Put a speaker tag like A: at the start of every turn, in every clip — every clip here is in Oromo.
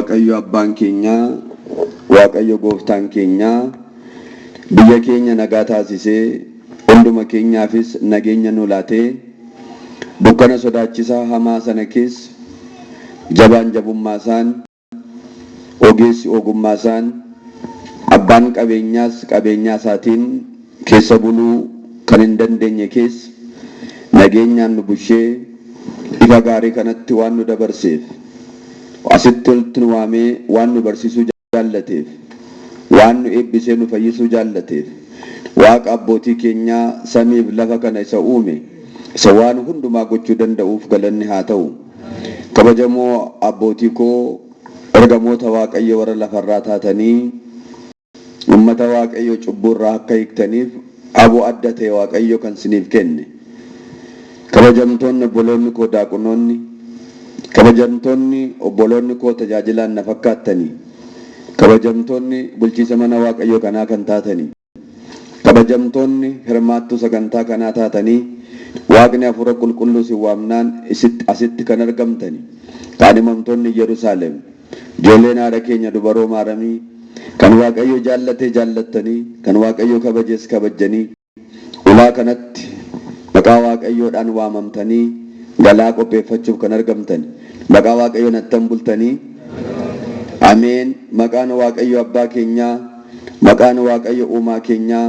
A: Waaqayyo abbaan keenya, Waaqayyo gooftaan keenya, biyya keenya nagaa taasisee hunduma keenyaafis nageenya nu laatee dukkana sodaachisaa hamaa sana keessa jabaan jabummaasaan, ogeessi ogummaasaan, abbaan qabeenyaas qabeenyaasaatiin keessa buluu kan hin dandeenye keessa nageenyaan nu bushee ifa gaarii kanatti waan nu dabarseef asitti walitti nu waamee waan nu barsiisuu jaallateef waan nu eebbisee nu fayyisuu jaallateef waaqa abbootii keenyaa samiif lafa kana isa uume isa waan hundumaa gochuu danda'uuf galanni haa ta'u. Kabajamoo abbootii koo ergamoota Waaqayyo warra lafarraa taatanii ummata Waaqayyo cubburraa akka hiiktaniif aboo adda ta'e Waaqayyo kan siniif kenne. Kabajamtoonni obboloonni koo daaqonoonni, kabajamtoonni obboloonni koo tajaajilaan na fakkaattanii, kabajamtoonni bulchiisa mana Waaqayyo kanaa kan taatanii, kabajamtoonni hirmaattuu sagantaa kanaa taatanii Waaqni hafuura qulqulluu si waamnaan asitti kan argamtanii, kaadhimamtoonni Yerusaalem, ijoolleen haadha keenya dubaroo maaramii, kan Waaqayyo jaallatee jaallattanii, kan Waaqayyo kabajees kabajanii, ulaa kanatti maqaa Waaqayyoodhaan waamamtanii galaa qopheeffachuuf kan argamtan, maqaa Waaqayyoon attan bultanii, ameen. Maqaan Waaqayyo abbaa keenyaa, maqaan Waaqayyo uumaa keenyaa,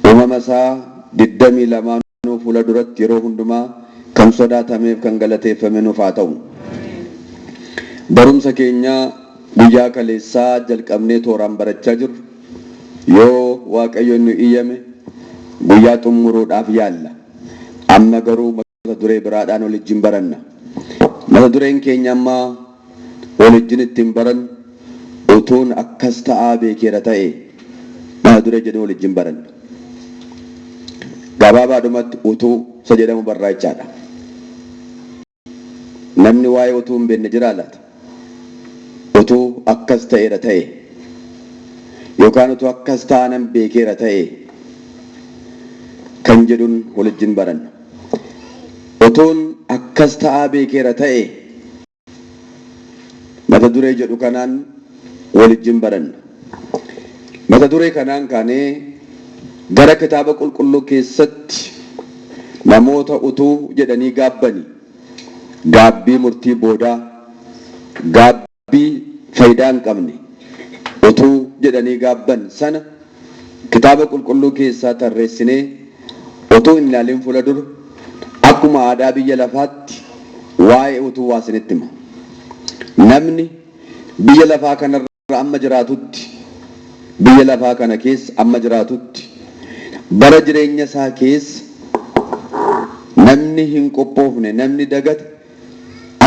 A: uumama isaa 22 fuula duratti yeroo hundumaa kan sodaatameef kan galateeffame nuuf haa ta'u. Barumsa keenya guyyaa kaleessaa jalqabnee tooraan barachaa jirru yoo Waaqayyo nu iyyame guyyaa xumuruudhaaf yaalla. Amma garuu mata duree biraadhaan waliin baranna. Mata dureen keenya amma waliin ittiin baran utuun akkas ta'aa beekeera ta'e mata duree jedhu waliin baranna. Gabaabaadhumatti utuu isa jedhamu barraachaadha. Namni waa'ee utuu hin beekne jira laata? Utuu akkas ta'eera ta'e yookaan utuu akkas ta'anan beekeera ta'e kan jedhuun waliin baranna. Utuun akkas ta'aa beekeera ta'e mata duree jedhu kanaan waliin baranna. Mata duree kanaan kaanee gara kitaaba qulqulluu keessatti namoota utuu jedhanii gaabbanii gaabbii murtii boodaa, gaabbii faayidaa hin qabne utuu jedhanii gaabban sana kitaaba qulqulluu keessaa tarreessinee utuu hin ilaalin fuula dura akkuma aadaa biyya lafaatti waa'ee utuu waa isinitti hima. Namni biyya lafaa kanarra amma jiraatutti, biyya lafaa kana keessa amma jiraatutti bara jireenya isaa keessa namni hin qophoofne, namni dagate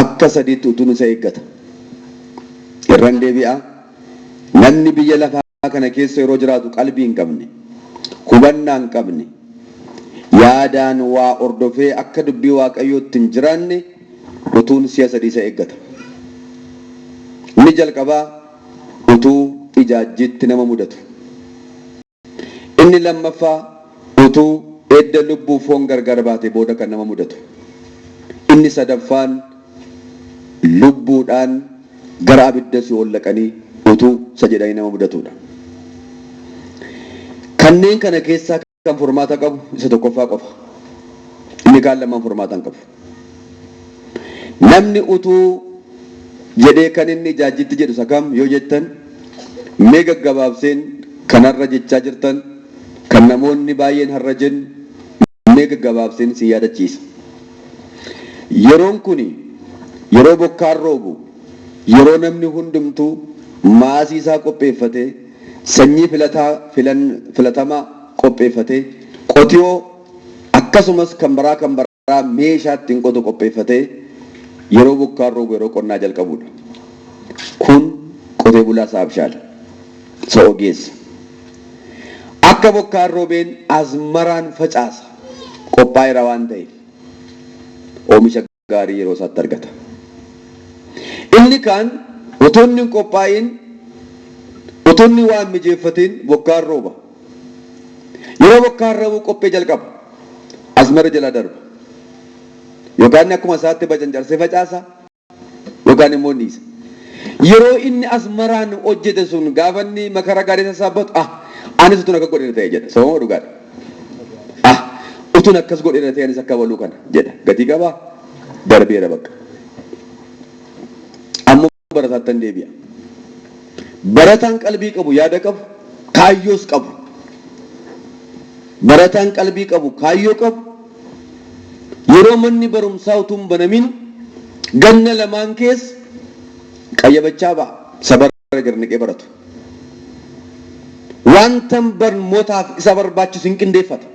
A: akka sadiitti utuun isa eeggata. Irraan deebi'a. Namni biyya lafaa kana keessa yeroo jiraatu qalbii hin qabne, hubannaa hin qabne, yaadaan waa ordofee akka dubbii Waaqayyootti hin jiraanne utuun si'a sadii isa eeggata. Inni jalqabaa utuu ijaajjiitti nama mudatu. Inni lammaffaa utuu edda lubbuu foon gargar baate booda kan nama mudatu. Inni sadaffaan lubbuudhaan gara abidda si'ool dhaqanii utuu isa jedhanii nama mudatudha. Kanneen kana keessaa kan furmaata qabu isa tokkoffaa qofa. Inni kaan lamaan furmaata hin qabu. Namni utuu jedhee kan inni ijaajjitti jedhu isa kam yoo jettan mee gaggabaabseen kanarra jechaa jirtan kan namoonni baay'een har'a jennu mee gaggabaabseen si yaadachiisa. Yeroon kuni yeroo bokkaan roobu, yeroo namni hundumtuu maasii isaa qopheeffatee, sanyii filatamaa qopheeffatee, qotiyoo akkasumas kan biraa meeshaa ittiin qotu qopheeffatee yeroo bokkaan roobu yeroo qonnaa jalqabudha. Kun qotee bulaa saabshaala. Isa ogeessa. Akka bokkaan roobeen azmaraan facaasa qophaa'eera waan ta'eef oomisha gaarii yeroo isaatti argata. Inni kaan utuunni hin qophaa'in, utuunni waan mijeeffatiin bokkaan rooba. Yeroo bokkaan roobu qophee jalqaba azmara jala darba. Yookaan akkuma isaatti bacancarsee facaasa yookaan immoo dhiisa. yeroo inni asmaraan hojjete sun gaafanni makara gaarii sassaabatu anis utun akka godhe ta'e jedha sababa dhugaadha utun akkas godhe ta'e anis akka waluu kana jedha gatii qabaa darbeera bakka ammoo barataatti hin deebi'a barataan qalbii qabu yaada qabu kaayyoos qabu barataan qalbii qabu kaayyoo qabu yeroo manni barumsaa utuun banamin ganna lamaan keessa qayyabachaa ba'a sabarra garniqee baratu wanta barnootaaf isa barbaachisu hin qindeeffata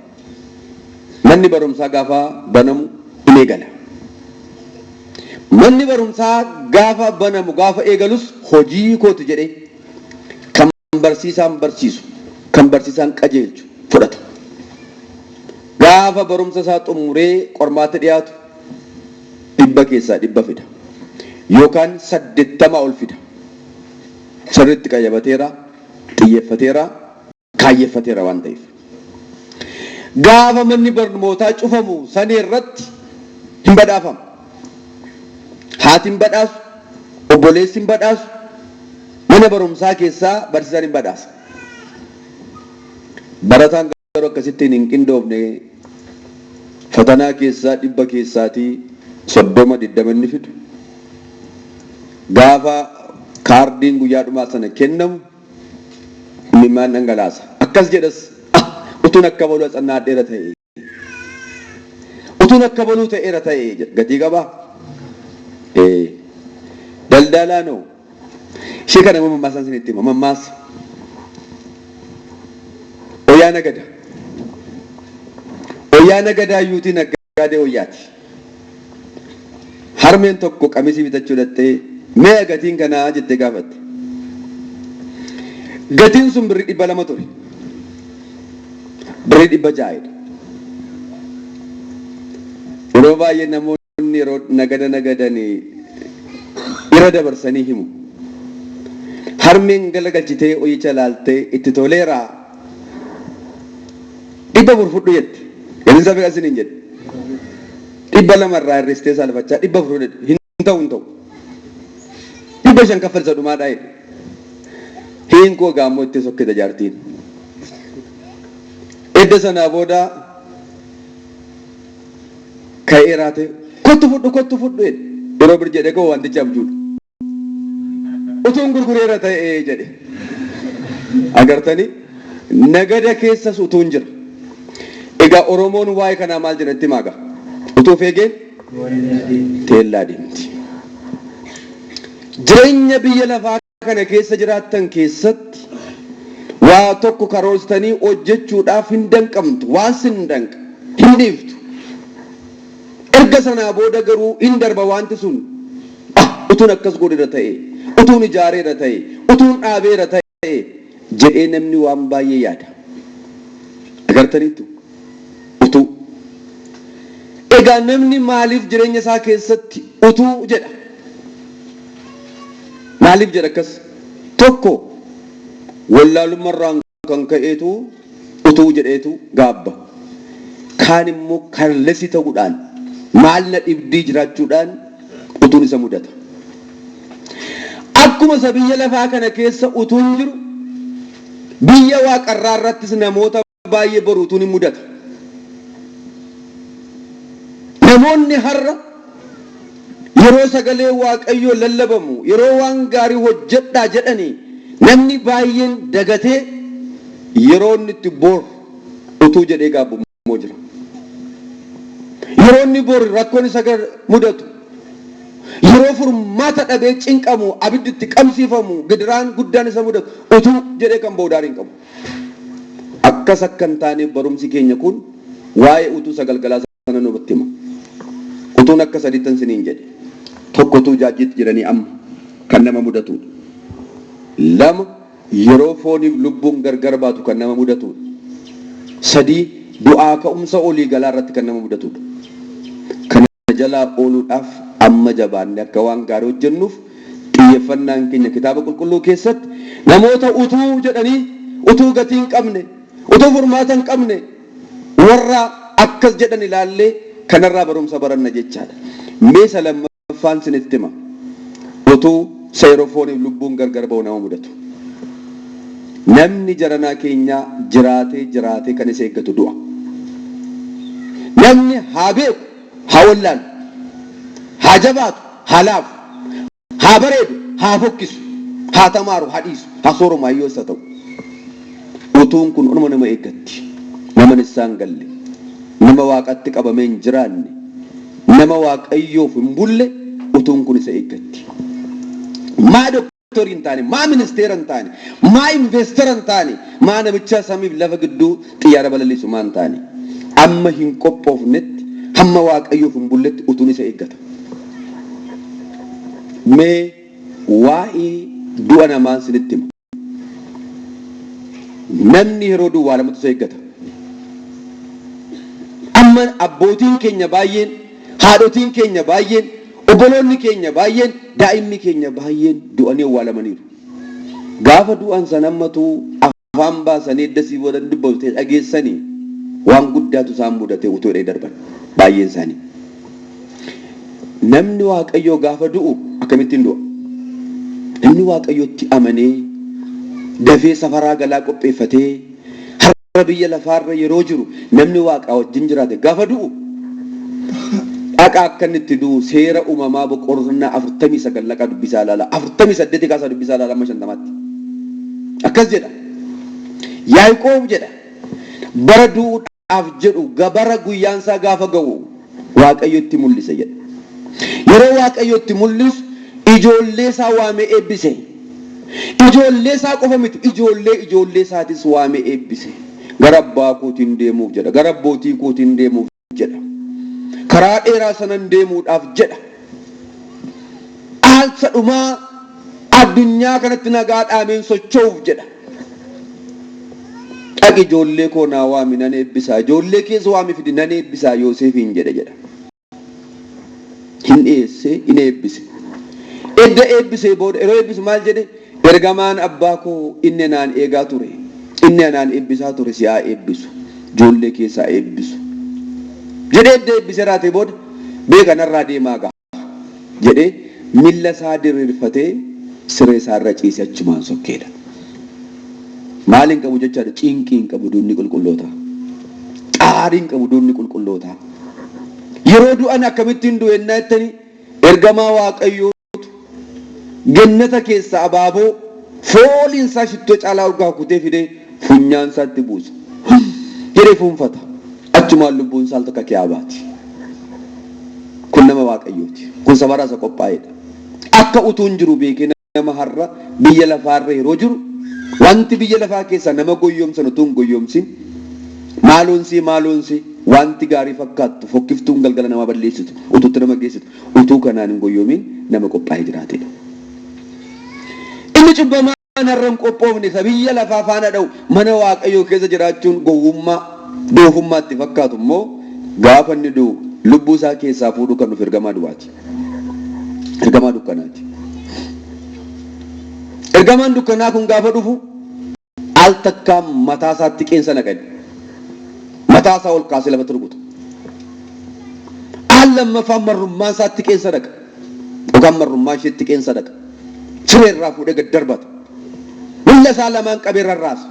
A: manni barumsaa gaafa banamu in eegala manni barumsaa gaafa banamu gaafa eegalus hojii kooti jedhee kan barsiisaan barsiisu kan barsiisaan qajeelchu fudhata gaafa barumsa isaa xumuree qormaata dhiyaatu 100 keessaa 100 fida yookaan 80 ol fida sirriitti qayyabateera xiyyeeffateera kaayyeeffateera waan ta'eef gaafa manni barnootaa cufamu sanii irratti hin badhaafamu haati hin badhaasu obboleessi hin badhaasu mana barumsaa keessaa barsiisaan hin badhaasa barataan garuu akkasittiin hin qindoofne fatanaa keessaa 100 keessaatii 30 inni fidu gaafa kaardiin guyyaa dhumaa sana kennamu imimmaan dhangalaasa akkas jedhas utun akka baluu xannaadheera ta'e utun akka baluu ta'eera ta'e gatii qabaa daldalaanoo ishee kana mammaasaan sinitti hima mammaasa oyyaa nagadaa yuutii naggaadee oyyaati harmeen tokko qamisii bitachuu dhattee mee gatiin kanaa jettee gaafatte gatiin sun birrii 200 ture birrii 600 yeroo baay'ee namoonni yeroo nagadanii irra dabarsanii himu harmeen galagalchitee oyicha laaltee itti toleera 400 fudhu jette gatiin isaa beekaa siniin jedhe 200 irraa irreessitee saalfachaa 400 fudhu hin ta'u 500 kaffalsa dhumaadhaa jedhe hiin koo gaammoo itti sokkete jaartiin edda sanaa booda ka'ee raate kottu fudhu yeroo bir jedhe koo wanticha abjuudha utuun gurgureera ta'ee jedhe agartanii nagada keessas utuun jira egaa oromoon waa'ee kanaa maal jedhatti maaga utuu feegeen teellaa deemti jireenya biyya lafaa kana keessa jiraattan keessatti waa tokko karoorstanii hojjechuudhaaf hin danqamtu waan sin danqa hin dhiiftu erga sanaa booda garuu hin darba wanti sun utuun akkas godheera ta'e utuun ijaareera ta'e utuun dhaabeera ta'e jedhee namni waan baay'ee yaada agartaniitu utuu egaa namni maaliif jireenya isaa keessatti utuu jedha maaliif jedha akkas tokko wallaalummaarraan kan ka'eetu utuu jedheetu gaabba kaan immoo kalleessi ta'uudhaan maal na dhibdii jiraachuudhaan utuun isa mudata akkuma isa biyya lafaa kana keessa utuun jiru biyya waaqarraa irrattis namoota baay'ee boru utuun hin mudata namoonni har'a yeroo sagalee waaqayyoo lallabamu yeroo waan gaarii hojjedhaa jedhanii namni baay'een dagatee yeroo inni itti bor utuu jedhee gaabbamoo jira yeroo inni bor rakkoon isa mudatu yeroo furmaata dhabee cinqamu abiddi itti qabsiifamu gidiraan guddaan isa mudatu utuu jedhee kan boodaariin qabu akkas akka hin taaneef barumsi keenya kun waa'ee utuu sagalgalaa sana nubatti hima utuun akka sadiittan siniin jedhe tokko utuu jaajjiitti jiranii amma kan nama mudatu lama yeroo fooniif lubbuun gargar baatu kan nama mudatu sadii du'aa ka'umsa olii galaa irratti kan nama mudatu kana jalaa ooluudhaaf amma jabaanne akka waan gaarii hojjennuuf xiyyeeffannaan keenya kitaaba qulqulluu keessatti namoota utuu jedhanii utuu gatii hin qabne utuu furmaata hin qabne warra akkas jedhan ilaallee kanarraa barumsa baranna jechaadha. Meeshaa lammaffaan sinitti hima utuu seerofooniif lubbuun gargar ba'u nama mudatu. Namni jaranaa keenya jiraatee kan isa eeggatu du'a. Namni haa beeku, haa wallaalu, haa jabaatu, haa laafu, haa bareedu, haa fokkisu, haa tamaaru, haa dhiisu, haa soorumaa yoo isa ta'u. Utuun kun onuma nama eeggatti. Nama isaan galle, nama waaqatti qabamee hin jiraanne, nama waaqayyoof hin bulle utuun kun isa eeggatti. Maa doktorii hin taane, maa ministeera hin taane, maa investara hin taane, maa namicha samiif lafa gidduu xiyyaara balaliisu maa hin taane. Amma hin qophoofnetti, hamma waaqayyoof hin bulletti utuun isa eeggata. Mee waa'ee du'a namaa sinitti hima. Namni yeroo duwwaa lamatu isa eeggata. Amma abbootiin keenya baay'een, haadhotiin keenya baay'een, obboloonni keenya baay'een, daa'imni keenya baay'een du'anii awwaalamaniiru. Gaafa du'an san ammatu afaan baasanii dasii booda dubbatu dhageessanii waan guddaatu isaan mudatee utuu hidhee darban baay'een isaanii. Namni waaqayyoo gaafa du'u akkamittiin du'a? Namni waaqayyootti amanee dafee safaraa galaa qopheeffatee har'a biyya lafaarra yeroo jiru namni waaqaa wajjin jiraate gaafa du'u dhaqa akka inni itti du'u seera uumamaa boqonnaa 49 laqa dubbisaa ilaala. 48 kaasaa dubbisaa ilaala amma 50tti. Akkas jedha. Yaaqoob jedha. Bara du'uudhaaf jedhu gabara guyyaansaa gaafa ga'u waaqayyotti mul'ise jedha. Yeroo waaqayyotti mul'isu ijoollee isaa waamee eebbise. Ijoollee isaa qofa miti ijoollee isaatis waamee eebbise. Gara abbaa kootiin deemuuf jedha. Gara abbootii kootiin deemuuf jedha. Karaa dheeraa sanan deemuudhaaf jedha. Aalsa dhumaa addunyaa kanatti nagaa dhaameen socho'uuf jedha. Dhaqi ijoollee koo naa waami nan eebbisaa. Ijoollee keessa waami fidi nan eebbisaa Yoosefiin jedha. Hin dhiyeesse hin eebbise. Edda eebbisee booda yeroo eebbisu maal jedhe? Ergamaan abbaa koo inni naan eegaa ture. Inni naan eebbisaa ture si haa eebbisu. Ijoollee keessaa eebbisu. Jedhee edda eebbisee raatee booda beeka narraa deemaa ga'a. Jedhee milla isaa diriirfatee siree isaarra ciise achumaan sokkeedha. Maaliin qabu jechaadha? Cinqiin qabu duunni qulqullootaa. Qaariin qabu duunni qulqullootaa. Yeroo du'an akkamittiin du'e ennaa jettanii ergamaa waaqayyootu gannata keessa abaaboo fooliin isaa shittoo caalaa urgaa kutee fidee funyaan isaatti buusa. Jedhee fuunfata. Achumaan lubbuun isaa takka kiyaabaati. Kun nama waaqayyooti. Kun sabaraa isa qophaa'edha. Akka utuun jiru beekee nama har'a biyya lafaarra yeroo jiru wanti biyya lafaa keessa nama goyyoomsan utuun goyyoomsin maaloonsi wanti gaarii fakkaattu fokkiftuun galgala nama balleessitu utuutti nama geessitu utuu kanaan hin goyyoomin nama qophaa'ee jiraatedha. Inni cubbamaan har'a hin qophoofne isa biyya lafaa faana dha'u mana waaqayyoo keessa jiraachuun gowwummaa doofummaatti fakkaatu immoo gaafa inni du'u lubbuu isaa keessaa fuudhu kan dhufu ergamaa du'aati. Ergamaa dukkanaati. Ergamaan dukkanaa kun gaafa dhufu al takkaa mataa isaatti qeensa naqani. Mataa isaa ol kaasee lafatti rukuta. Al lammaffaa marrummaa isaatti qeensa naqa. Yookaan marrummaa isheetti qeensa naqa. Siree irraa fuudhee gad darbata. Milla isaa lamaan qabee rarraasa.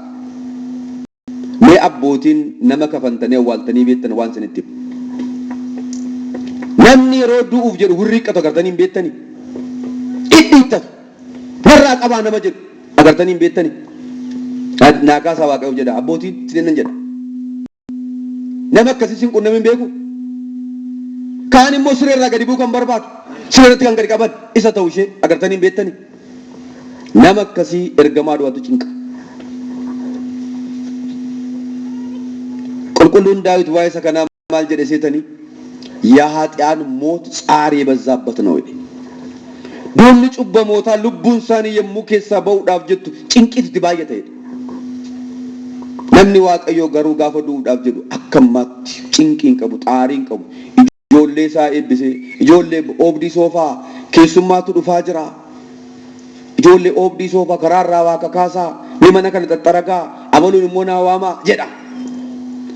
A: Mee abbootiin nama kafantanii awwaaltanii beektan waan isinitti himu. Namni yeroo du'uuf jedhu hurriiqqatu agartanii hin beektanii. Dhidhiittatu. Narraa qabaa nama jedhu agartanii hin beektanii. Naakaasaa waaqayyoof jedha abbootiin sinennan jedha. Nama akkasii sin qunname hin beeku. Kaan immoo siree irraa gadi bu'uu kan barbaadu. Siree irratti kan gadi qaban isa ta'u ishee agartanii hin beektanii. Nama akkasii ergamaa du'atu cinqa. Qulqulluun Daawit waa'ee isa kanaa maal jedhe seetanii? Yaa ኃጢአን ሞት ጻር የበዛበት ነው ይሄ duunni cubbamootaa lubbuun isaanii yommuu keessaa ba'uudhaaf jettu cinqiitti baay'atedha. Namni waaqayyoo garuu gaafa du'uudhaaf jedhu akkamaatti cinqiin qabu xaariin qabu ijoollee isaa eebbisee ijoollee oobdii soofaa keessummaatu dhufaa jira. Ijoollee oobdii soofaa karaarraa waa kakaasaa ni mana kana xaxxaragaa abaluun immoo naa waamaa jedha.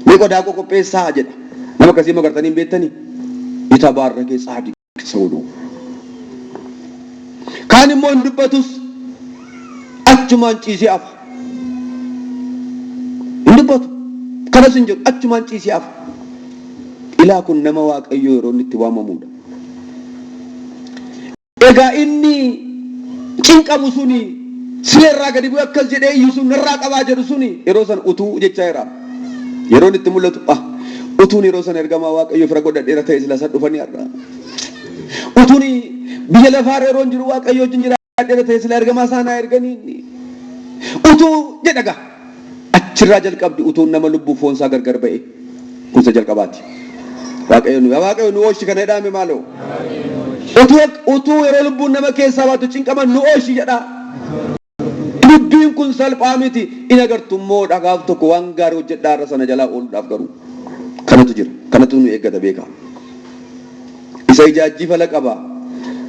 A: Ni qodaa qopheessaa jedha. Nama akkasii magartanii hin beektanii? Itabaarrakee tsaadiq ሰው ነው። Kaan immoo hin dubbatus achumaan ciisee hafa. Hin dubbatu kanas hin jedhu achumaan ciisee hafa. Ilaa kun nama Waaqayyoo yeroo inni itti waamamudha. Egaa inni cinqamu suni sireerraa gadi bu'ee akkas jedhee iyyuu sun narraa qabaa jedhu suni yeroo san utuu jechaa jira. Yeroo itti mul'atu utuun yeroo san ergamaa Waaqayyoo fira godhadheera ta'e sila san dhufanii har'a. Utuun biyya lafaa yeroo jiru Waaqayyoo wajjin jiraadheera ta'e sila ergamaa isaanaa erganii. Utuu jedhaga achirraa jalqabdi utuun nama lubbuu foonsaa gargar ba'e kunsa jalqabaati. Waaqayyo nu ooshi kana jedhame maaloo. Utuu yeroo lubbuun nama keessaa baatu cinqaman nu ooshi jedha. Dubbiin kun salphaa miti. In agartummoo dhagaaf tokko waan gaarii hojjedhaa irra sana jalaa ooluudhaaf garuu kanatu jira. Kanatu nu eeggata beeka. Isa ijaajjifala qaba.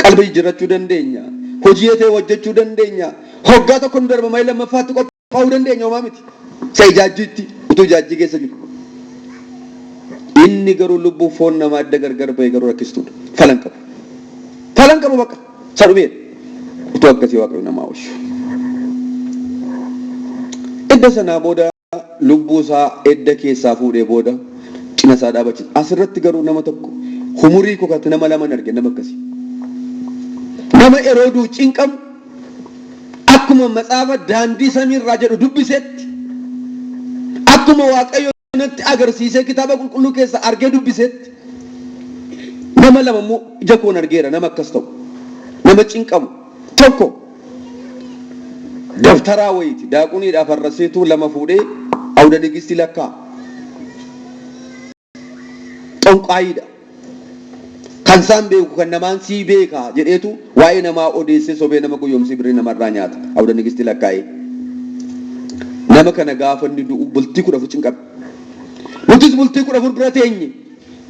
A: Qalbii jijjiirrachuu dandeenya. Hojii ta'e hojjechuu dandeenya. Hoggaa tokko nu darba malee lammaffaatti qophaa'uu dandeenya homaa miti. Isa ijaajjiitti utuu ijaajjii keessa jiru. Inni garuu lubbuu foon namaa adda gargar ba'e garuu rakkistuudha. Falan qabu. Falan qabu bakka. Sadhumee utuu akkasii Waaqayyo namaa oolchu. Edda sanaa booda lubbuu isaa edda keessaa fuudhee booda cina isaa dhaabachisa. Asirratti garuu nama tokko humurii kokatti nama lama arge nama akkasii. Nama Herooduu cinqamu akkuma matsaafa daandii samiirraa jedhu dubbisetti akkuma Waaqayyo natti agarsiisee kitaaba qulqulluu keessa argee dubbisetti nama lama immoo ija koon argeera nama akkas ta'u nama cinqamu tokko daftaraa wayiiti daaquniidhaaf arraseetuu lama fuudhee awda nigisti lakkaa xonqaayiidha kan isaan beeku kan namaan sii beekaa jedheetu waa'ee namaa odeessee sobee nama guyyoomsii birrii namarraa nyaata awda nigisti lakkaa'ee nama kana gaafa inni du'u bultii 10 cinqabe. Nutis bultii 10 bira teenye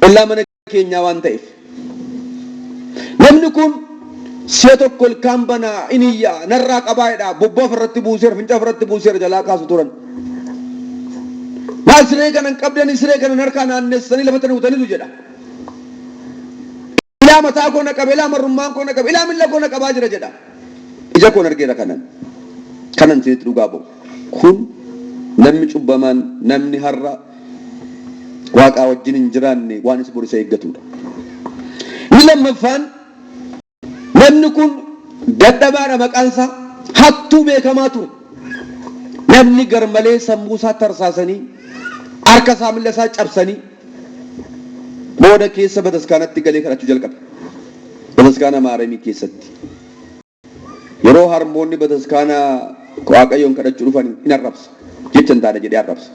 A: ollaa mana keenyaa waan ta'eef namni kun si'a tokko ilkaan banaa iniyyaa narraa qabaa'edha bobbaa ofirratti buuseera fincaa ofirratti buuseera jalaa kaasu turan. Maal siree kanan qabdanii siree kanan harkaa naannessanii lafatti nuutanitu jedha. Ilaa mataa koo na qabe ilaa marrummaan koo na qabe ilaa miila koo na qabaa jira jedha. Ija koon argeera kanan sitti dhugaa ba'u. Kun namni cubbamaan namni har'a Waaqaa wajjin hin jiraanne waan isa borisa eeggatudha. Inni lammaffaan namni kun dadhabaadha maqaansaa hattuu beekamaa ture. Namni garmalee sammuu isaa tarsaasanii harka isaa miila isaa cabsanii booda keessa bataskaanatti galee kadhachuu jalqabe. Bataskaana Maaramii keessatti yeroo harmoonni bataskaana Waaqayyoon kadhachuu dhufan hin arrabsa jecha hin taane jedhee arrabsa.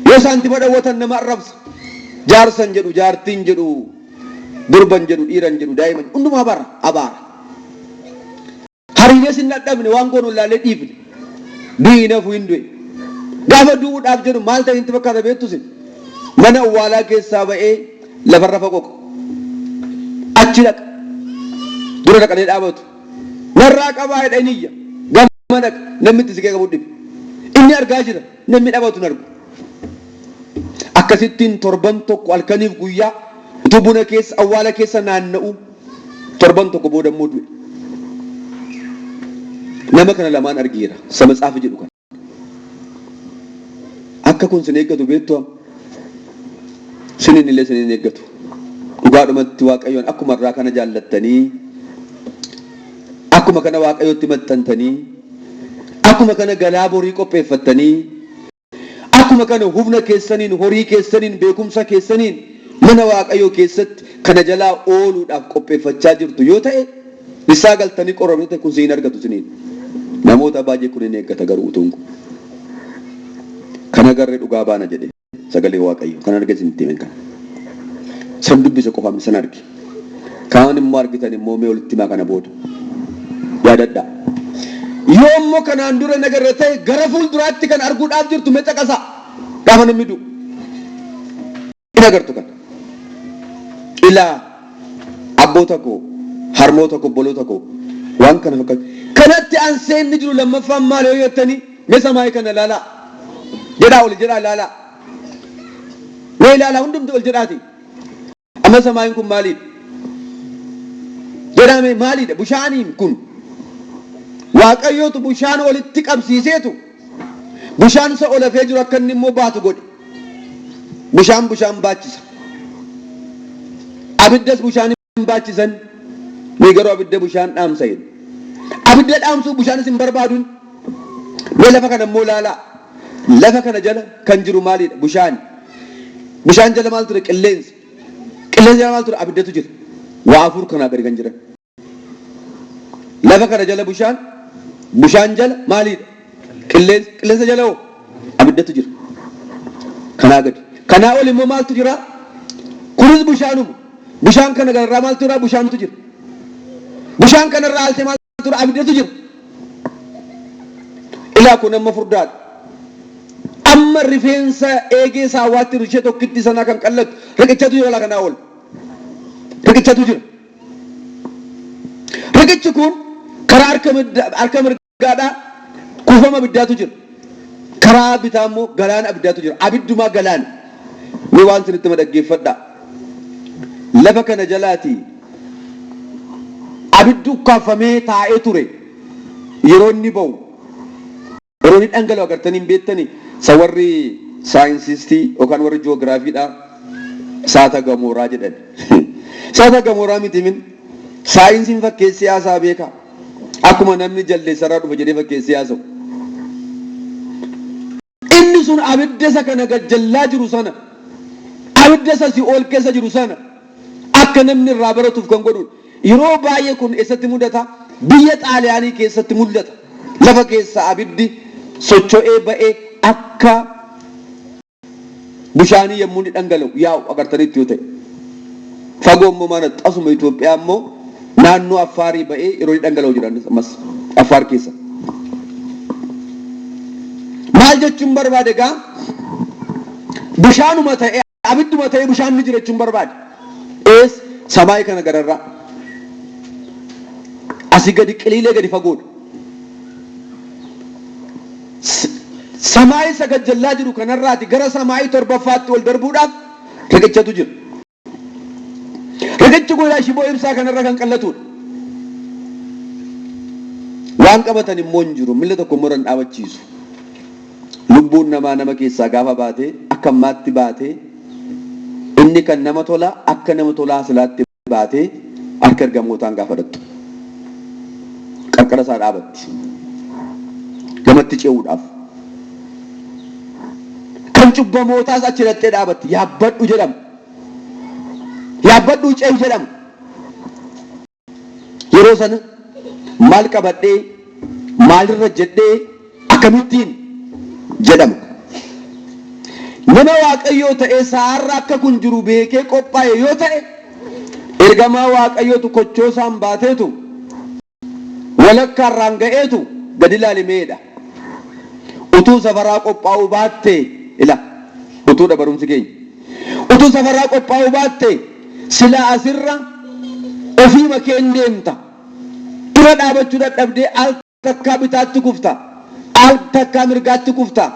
A: Yoo saanti badhaawwatan nama arrabsa jaarsan jedhu jaartiin jedhu durban jedhu dhiiran jedhu daa'iman hundumaa abaara. Hariilees hin dadhabne waan goonu ilaalee dhiifne diinafu hin du'e. Gaafa du'uudhaaf jedhu maal ta'e itti fakkaata beektusin mana awwaalaa keessaa ba'ee lafarra faqoqa. Achi dhaqa dura dhaqanii dhaabatu. Narraa qabaa jedha iniyya gama dhaqa namni itti siqee qabu dhibe. Inni argaa jira namni dhabatu hin argu. Akkasittiin torban tokko halkaniif guyyaa utuu buna keessa awwaala keessa naanna'u torban tokko booda immoo du'e. Nama kana lamaan argeera sama tsaafi jedhu kana. Akka kun sin eeggatu beektu sinin illee sinin eeggatu. Dhugaadhumatti Waaqayyoon akkuma irraa kana jaallattanii akkuma kana Waaqayyootti maxxantanii akkuma kana galaa borii qopheeffattanii akkuma kana humna keessaniin horii keessaniin beekumsa keessaniin mana Waaqayyoo keessatti kana jalaa ooluudhaaf qopheeffachaa jirtu yoo ta'e isaa galtanii qoromnite kun siin argatu siniin namoota baay'ee kun hin eeggata garuu utuun kun kana garree dhugaa baana jedhe sagalee Waaqayyoo kan argisiin itti himen kana san dubbisa qofaam san arge kaan immoo argitan immoo mee walitti himaa kana booda yaadadhaa. Yoo immoo kanaan dura nagarra ta'e gara fuulduraatti kan arguudhaaf jirtu mee caqasaa gaafa namni du'u in agartu kana. Ilaa abboota koo harmoota koo obboloota koo waan kana fakkaatu kanatti ansee inni jiru lammaffaan maal yoo jettanii mee samaayii kana ilaalaa jedhaa oli jedhaa ilaalaa mee ilaalaa hundumti ol jedhaati amma samaayiin kun maaliif jedhame maalidha bishaaniin kun waaqayyootu bishaan walitti qabsiiseetu bishaan isa olafee jiru akka inni immoo baatu godhe bishaan baachisa abiddas bishaan hin baachisan ni garuu abidda bishaan dhaamsa jedhu abidda dhaamsuu bishaan isin barbaadun mee lafa kana immoo laalaa lafa kana jala kan jiru maalidha bishaan jala maal ture qilleensa jala maal ture abiddatu jira waa afur kanaa gadi kan jiran lafa kana jala bishaan jala maalidha qilleensa jala hoo abiddatu jira kanaa gadi kanaa ol immoo maaltu jira kunis bishaan kana gararraa maaltu jira bishaantu jira bishaan kanarraa alsee maaltu jira abiddatu jira ilaa kun amma furdaadha amma rifeensa eegee saawwaatti rishee tokkitti sanaa kan qallatu riqichatu jira kanaa ol riqichatu jira riqichi kun karaa harka mirgaadhaa kuufama abiddaatu jira karaa bitaa immoo galaana abiddaatu jira abiddumaa galaana ni waan sinitti madaggeeffadha lafa kana jalaati abiddu kaafamee taa'ee ture yeroo inni ba'u yeroo inni dhangala'u agartanii hin beektanii sawarri saayinsistii yookaan warri ji'oogiraafiidhaa saata gamooraa jedhan saata gamooraa miti min saayinsiin fakkeessi siyaasaa beeka akkuma namni jaldeessarraa dhufa jedhee fakkeessi siyaasa'u inni sun abidda isa kana gajjallaa jiru sana abidda isa si'ool keessa jiru sana akka namni irraa baratuuf kan godhu yeroo baay'ee kun eessatti mudata biyya xaaliyaanii keessatti mul'ata lafa keessa abiddi socho'ee ba'ee akka bishaanii yommuu inni dhangala'u yaa'u agartanitti yoo ta'e fagoo immoo mana xasuma Itoophiyaa immoo naannoo Affaarii ba'ee yeroo inni dhangala'u jiran ammas Affaar keessa maal jechuun barbaade egaa bishaanuma ta'e abidduma ta'e bishaan ni jira jechuun barbaade samaayii kana gararraa asii gadi qiliilee gadi fagoodha samaayii isa gajjallaa jiru kanarraati gara samaayii torbaffaatti ol darbuudhaaf riqichatu jira riqichi kun shiboo ibsaa kanarra kan qallatudha waan qabatan immoo hin jiru milla tokko immoo hin dhaabachiisu lubbuun nama keessaa gaafa baatee akka ammaatti baatee inni kan nama tola akka nama tolaa silaatti baatee harka ergamootaan gaafa dhattu qarqara isaa dhaabatti gamatti ce'uudhaaf kan cubbamootaas achi dhattee dhaabatti yaabbadhu jedhama yaabbadhu ce'u jedhama yeroo sana maal qabadhee maalirra jedhee akkamittiin jedhama nama waaqayyoo ta'ee saarra akka kun jiru beekee qophaa'e yoo ta'e ergamaa waaqayyootu kochoosaan baateetu walakkaarraan ga'eetu gadi ilaalimeedha utuu safaraa qophaa'uu baattee ila utuudha barumsi keenya utuu safaraa qophaa'uu baattee silaa asirra ofii makeen deemta dura dhaabachuu dadhabdee al takkaa bitaatti kufta al takkaa mirgaatti kufta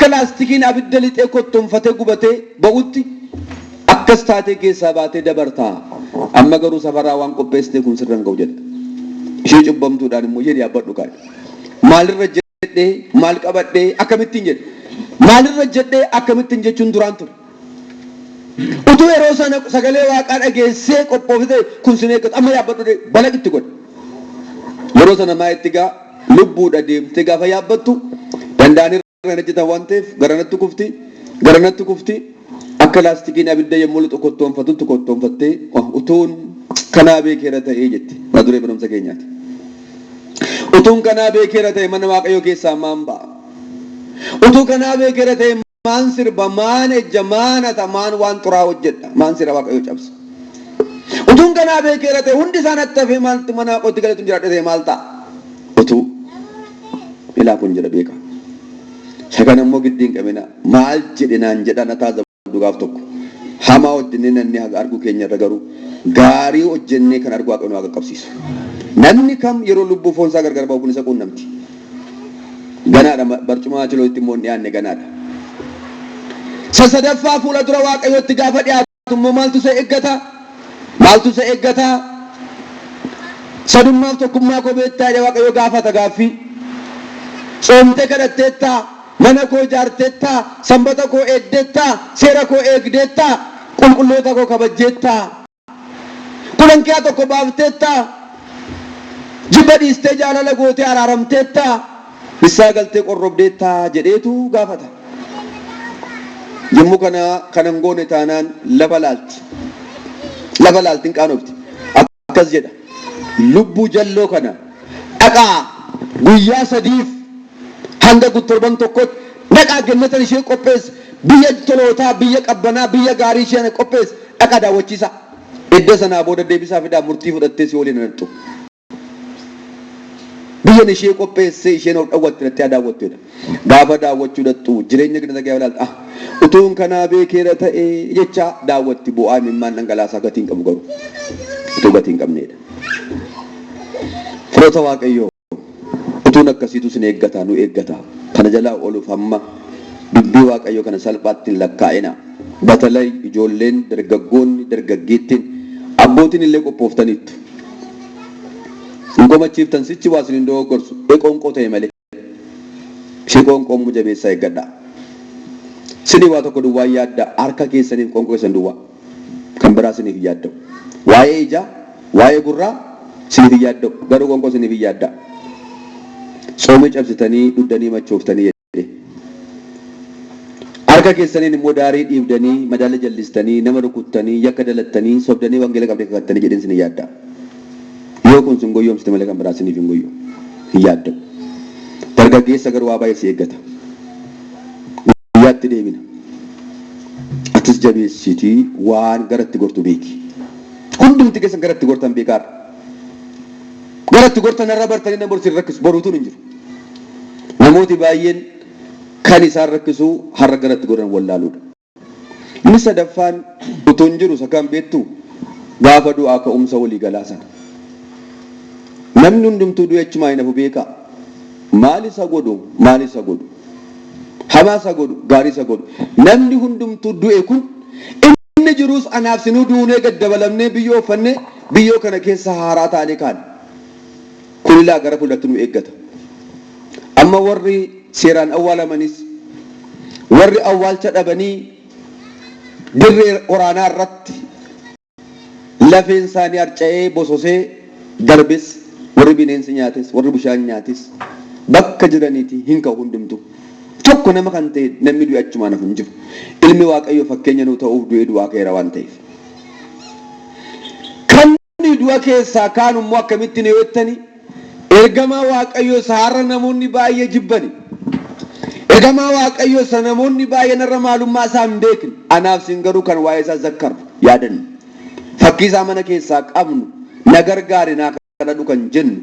A: akka laastikiin abidda lixee kottoonfatee gubatee ba'utti akkas taatee keessaa baatee dabartaa amma garuu safaraa waan qopheessitee kun sirra hin ga'u jedha ishee cubbamtuudhaan immoo jedhe yaabbadhu kaadhe maalirra jedhee maal qabadhee akkamittiin jedhe maalirra jedhee akkamittiin jechuun duraan ture utuu yeroo sana sagalee waaqaa dhageessee qophoofite kun sin eeggatu amma yaabbadhu balaqitti godhe yeroo sana maayitti gaa lubbuudha deemtee gaafa yaabbattu danda'anii irra hojjetan waan ta'eef garanatti kufti akka laastikiin abidda yommuu lixu kottoonfatutti kottoonfattee utuun kanaa beekeera ta'ee jetti mata duree barumsa keenyaati utuun kanaa beekeera ta'e mana waaqayyoo keessaa maan ba'a utuu kanaa beekeera ta'e maan sirba maan ejja maan hata maan waan xuraa hojjedha maan sirba waaqayyoo cabsa utuun kanaa beekeera ta'e hundi isaan attafee maalti mana qotti galeetu jiraadhe ta'e maal ta'a utuu ilaa kun jira beeka sagan ammoo giddiin qabina maal jedhinaan jedhan ataa zabdugaaf tokko hamaa hojjennee nanni argu keenya irra garuu gaarii hojjennee kan argu waaqayyoon waaqa qabsiisu namni kam yeroo lubbuu foonsaa gargar ba'u kun isa quunnamti ganaadha barcuma chilootti immoo hin dhiyaanne ganaadha sasadaffaa fuula dura waaqayyootti gaafa dhiyaatu immoo maaltu isa eeggata sadummaaf tokkummaa koo beektaa jedhe Waaqayyo gaafata gaaffii. Soomtee kadhatteettaa, mana koo ijaarteettaa, sanbata koo eegdeettaa, seera koo eegdeettaa, qulqulloota koo kabajjeettaa, kudhan kee tokko baafteettaa, jibba dhiistee jaalala gootee araaramteettaa, bissaa galtee qorrobdeettaa jedheetu gaafata. Yommuu kanan goone taanaan lafa laalti. Lafa laaltiin qaanofti. Akkas jedha. Lubbuu jalloo kana dhaqaa guyyaa sadiif hanga torban tokkotti dhaqaa gannatan ishee qopheessa. Biyya tolootaa, biyya qabbanaa, biyya gaarii ishee qopheessa. Dhaqaa daawwachiisa. Edda sanaa booda deebisaa fidaa murtii fudhattee si waliin hantu. Biyyan ishee qopheessee isheen ol dhawwatte irratti daawwatteedha. Gaafa daawwachuu dhattu jireenya gadi nagaa ilaalta. Utuun kanaa beekeera ta'ee jecha daawwatti bu'aa mimmaan dhangalaasaa gatiin qabu garuu utuu gatiin qabneedha. Firoota Waaqayyoo utuun akkasiitu sin eeggata nu eeggata. Kana jalaa ooluuf amma dubbii Waaqayyoo kana salphaatti hin lakkaa'ina. Batalay ijoolleen dargaggoonni dargaggeettiin abbootiin illee qophooftaniittu. Ngomachiiftan sichi waasin hin dogoggorsu qoonqoo ta'e malee. Ishee qoonqoo mu jabeessaa eeggadhaa. Sini waa tokko duwwaa yaadda harka keessaniif qoonqoo keessan duwwaa kan biraa siniif yaadda'u. Waa'ee ijaa, waa'ee gurraa siniif yaadda'u garuu qoonqoo siniif yaadda. Soomii cabsitanii dhuddanii machooftanii jedhe. Harka keessaniin immoo daarii dhiibdanii madaala jallistanii nama rukuttanii yakka dalattanii sobdanii wangeela qabdee kakattanii jedheen siniif yaadda. Yoo kun sin goyyoomsite malee kan biraa siniif hin goyyoo hin yaadda'u. Dargaggeessa garuu waa baay'ee si eeggata. Guyyaatti deemina. Atis jabeessitii waan garatti gortu beeki. Hundumti keessan garatti gortan beekaadha. Garatti gortan irra bartanii nama borsiin rakkisu boruutuun hin jiru. Namooti baay'een kan isaan rakkisu har'a garatti godhan wallaaluudha. Inni sadaffaan utuu hin jiru sakaan beektu gaafa du'aa ka'umsa walii galaa sana. Namni hundumtuu du'e achumaa hin hafu beekaa. Maal isa godhu maal isa godhu hamaa isa godhu gaarii isa godhu namni hundumtuu du'e kun inni jirus anaaf sinuu duunee gad dabalamnee biyyoo uffannee biyyoo kana keessa haaraa taanee kaan kun ilaa gara fuuldratti nu eeggata. Amma warri seeraan awwaalamanis warri awwaalcha dhabanii dirree waraanaa irratti lafeen isaanii harca'ee bososee darbes warri bineensi nyaates warri bishaan nyaates bakka jiraniiti hin ka'u hundumtu. Tokko nama kan ta'e namni du'e achumaan hafu hin jiru. Ilmi Waaqayyoo fakkeenya nuu ta'uuf du'ee du'aa ka'eera waan ta'eef. Kan du'a keessaa kaan immoo akkamitti yoo jettani ergamaa Waaqayyoo isa har'a namoonni baay'ee jibbani. Ergamaa Waaqayyoo isa namoonni baay'een irra maalummaa isaa hin beekne. Anaaf sin garuu kan waa'ee isaa zakkaru yaadannu. Fakkii isaa mana keessaa qabnu na gargaari naa kadhadhu kan jennu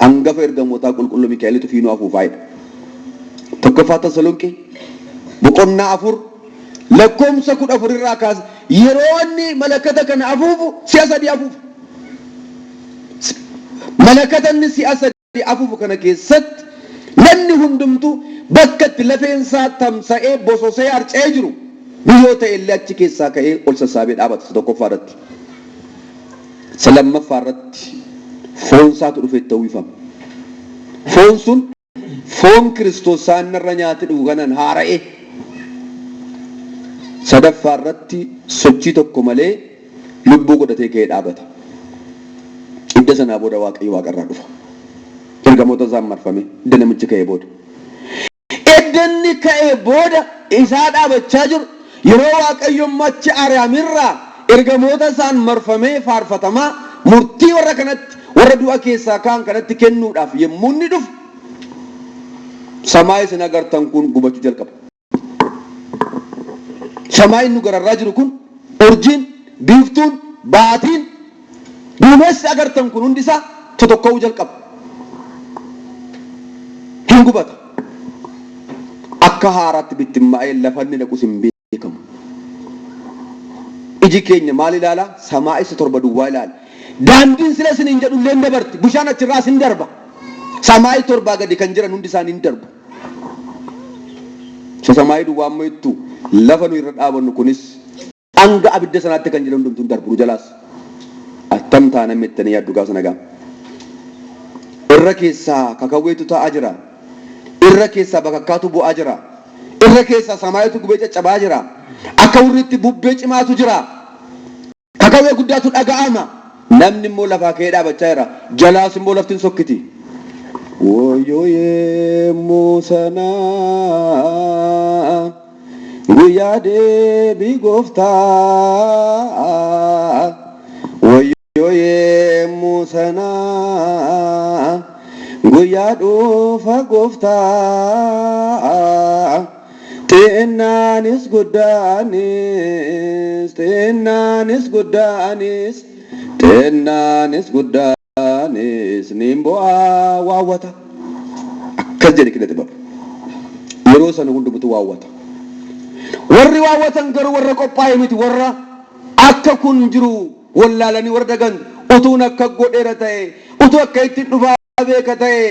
A: hangafa ergamootaa qulqulluu Mikaa'elitu fiinuu afuufaayidha. Tokkoffaa Tasalonqee boqonnaa 4 lakkoomsa 14 irraa kaasa yeroo inni malakata kana afuufu si'a sadii afuufu. Malakata inni si'a sadii afuufu kana keessatti namni hundumtuu bakka itti lafeen isaa tamsa'ee bososee harca'ee jiru biyyoo ta'e illee achi keessaa ka'ee ol sassaabee dhaabata. Tokkoffaa irratti lammaffaa irratti foon isaatu dhufee ta'uu ifama. Foon sun foon Kiristoos isaan irra nyaate dhugu kanaan haara'ee. Sadaffaa irratti sochii tokko malee lubbuu godhatee ka'ee dhaabata. Idda sanaa booda Waaqayyo waaqarraa dhufa. Ergamoota isaan marfame idda namichi ka'ee booda. Iddanni ka'ee booda isaa dhaabachaa jiru yeroo Waaqayyo machi Ariyaamirraa ergamoota isaan marfamee faarfatamaa murtii warra kanatti warra du'a keessaa kaan kanatti kennuudhaaf yemmuu inni dhufu samaa isin agartan kun gubachuu jalqaba. Samaa inni gararraa jiru kun urjiin biiftuun baatiin duumessi agartan kun hundi isaa totokka'uu jalqaba. Hin gubata. Akka haaraatti bittimmaa'ee lafanni naqus hin beekamu. Iji keenya maal ilaala? Samaa isa torba duwwaa ilaala. Daandiin sila isin hin jedhu illee dabarti. Bishaan achirraa isin darba. Samaa torbaa gadi kan jiran hundi isaanii hin darbu. Samaa duwwaa ammoo jettu lafa nu irra dhaabannu kunis hanga abidda sanaatti kan jiran hundumtuu hin darbu jalaas. Attam taana mettanii yaaddu gaafa sana ga'a. irra keessaa kakawweetu ta'aa jira. Irra keessaa bakakkaatu bu'aa jira. Irra keessaa samaayitu gubee caccabaa jira. Akka hurriitti bubbee cimaatu jira. Kakawwee guddaatu dhaga'ama. Namni immoo lafaa ka'ee dhaabachaa jira. Jalaas immoo laftiin sokkiti. Woyyoyee muusanaa guyyaa deebii gooftaa. Woyyoyee muusanaa guyyaa dhufa gooftaa. Xinnaanis guddaanis xinnaanis guddaanis xinnaanis guddaanis niin bu'aa waawwata. Akkas jedhe qillee xibaba. Yeroo sana hundumatu waawwata. Warri waawwatan garuu warra qophaa'e miti. Warra akka kun jiru wallaalanii warra dagan utuun akka godheera ta'e utuu akka ittiin dhufaa beeka ta'e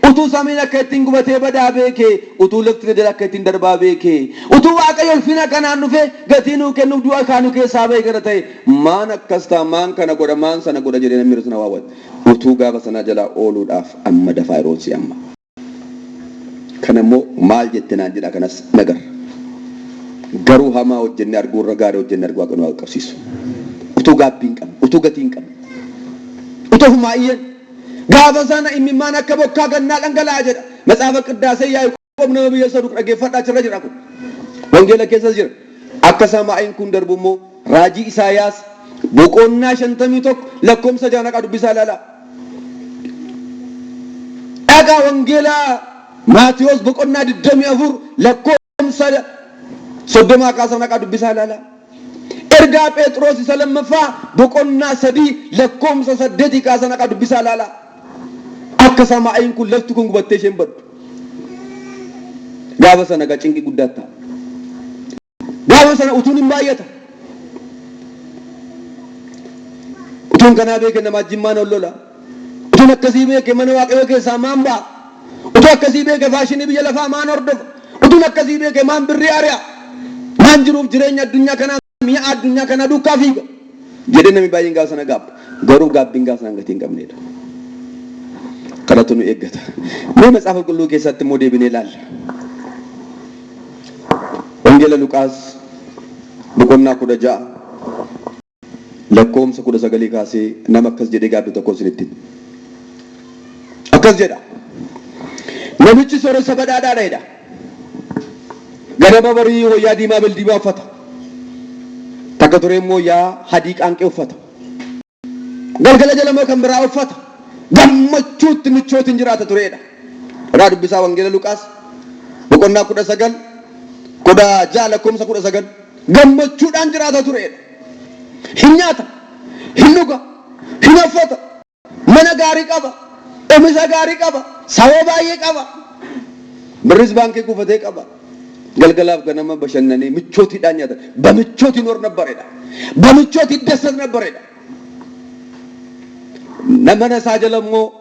A: utuu samiin akka ittiin gubatee badaa beeke utuu lafti gadi akka ittiin darbaa beeke utuu waaqayyo ulfina kanaan dhufe gatii nuu kennuuf du'a kaanu keessaa beekara ta'e maan akkas ta'a maan kana godha maan sana godha jedhee namni sana waawwata. Utuu gaafa sanaa jalaa ooluudhaaf amma dafaa yeroo si amma. Kana immoo maal jette naan jedha kanas nagar. Garuu hamaa hojjennee arguu irra gaarii hojjennee arguu akka nu qabsiisu. Utuu gaabbii hin qabne utuu gatii hin qabne utuu humaayyeen gaafa sana imimmaan akka bokkaa gannaa dhangala'aa jedha. Matsaafa qiddaasee Yaaqoob nama biyya saduu dhaggeeffadhaa achirra jira kun. Wangeela keessas jira. Akka samaa'iin kun darbu immoo raajii Isaayaas boqonnaa 51 lakkoomsa 6 dubbisaa ilaala. Dhagaa wangeelaa Maatiyos boqonnaa 24 lakkoomsa 30 kaasee dubbisaa ilaala. Ergaa Phexros isa lammaffaa boqonnaa 3 lakkoomsa 8 kaasee dubbisaa ilaala. Akka samaa'iin kun lafti kun gubattee isheen baddu. Gaafa sana gacinqi guddaa ta'a. Gaafa sana utuun hin baay'ata. Utuun kanaa beeke namaa jimmaan ollola. Utuun akkasii beeke mana waaqayyoo keessaa maan ba'a. Utuu akkasii beeke faashinii biyya lafaa maan hordofa. Utuun akkasii beeke maan birrii ari'a. Maan jiruuf jireenya addunyaa kanaa mi'a addunyaa kana duukaa fiiga. Jedhee namni baay'een gaafa sana gaabba. Garuu gaabbiin gaafa sana gatii hin qabneedha. Kanatu nu eeggata. Mee matsaafa qulqulluu keessatti immoo deebinee ilaalla. Wangeela Luqaas boqonnaa 16 lakkoomsa 19 kaasee nama akkas jedhee gaabbi tokko isinitti. Akkas jedha. Namichi sooressa badhaadhaadha. Ganama barii wayyaa diimaa bildiimaa uffata. Takka ture immoo yaa hadii qaanqee uffata. Galgala jala immoo kan biraa uffata. Gammachuutti michootiin jiraata tureedha. Irraa dubbisaa wangeela Luqaas boqonnaa 19 16 lakkoomsa 19 gammachuudhaan jiraata tureedha. Hin nyaata, hin dhuga, hin uffata, mana gaarii qaba, oomisha gaarii qaba, sawoo baay'ee qaba, birris baankii kuufatee qaba. Galgalaaf ganama bashannanee michootiidhaan nyaata. Bamichootiin hor nabbareedha. Bamichootiin dasas nabbareedha. Namana isaa jala immoo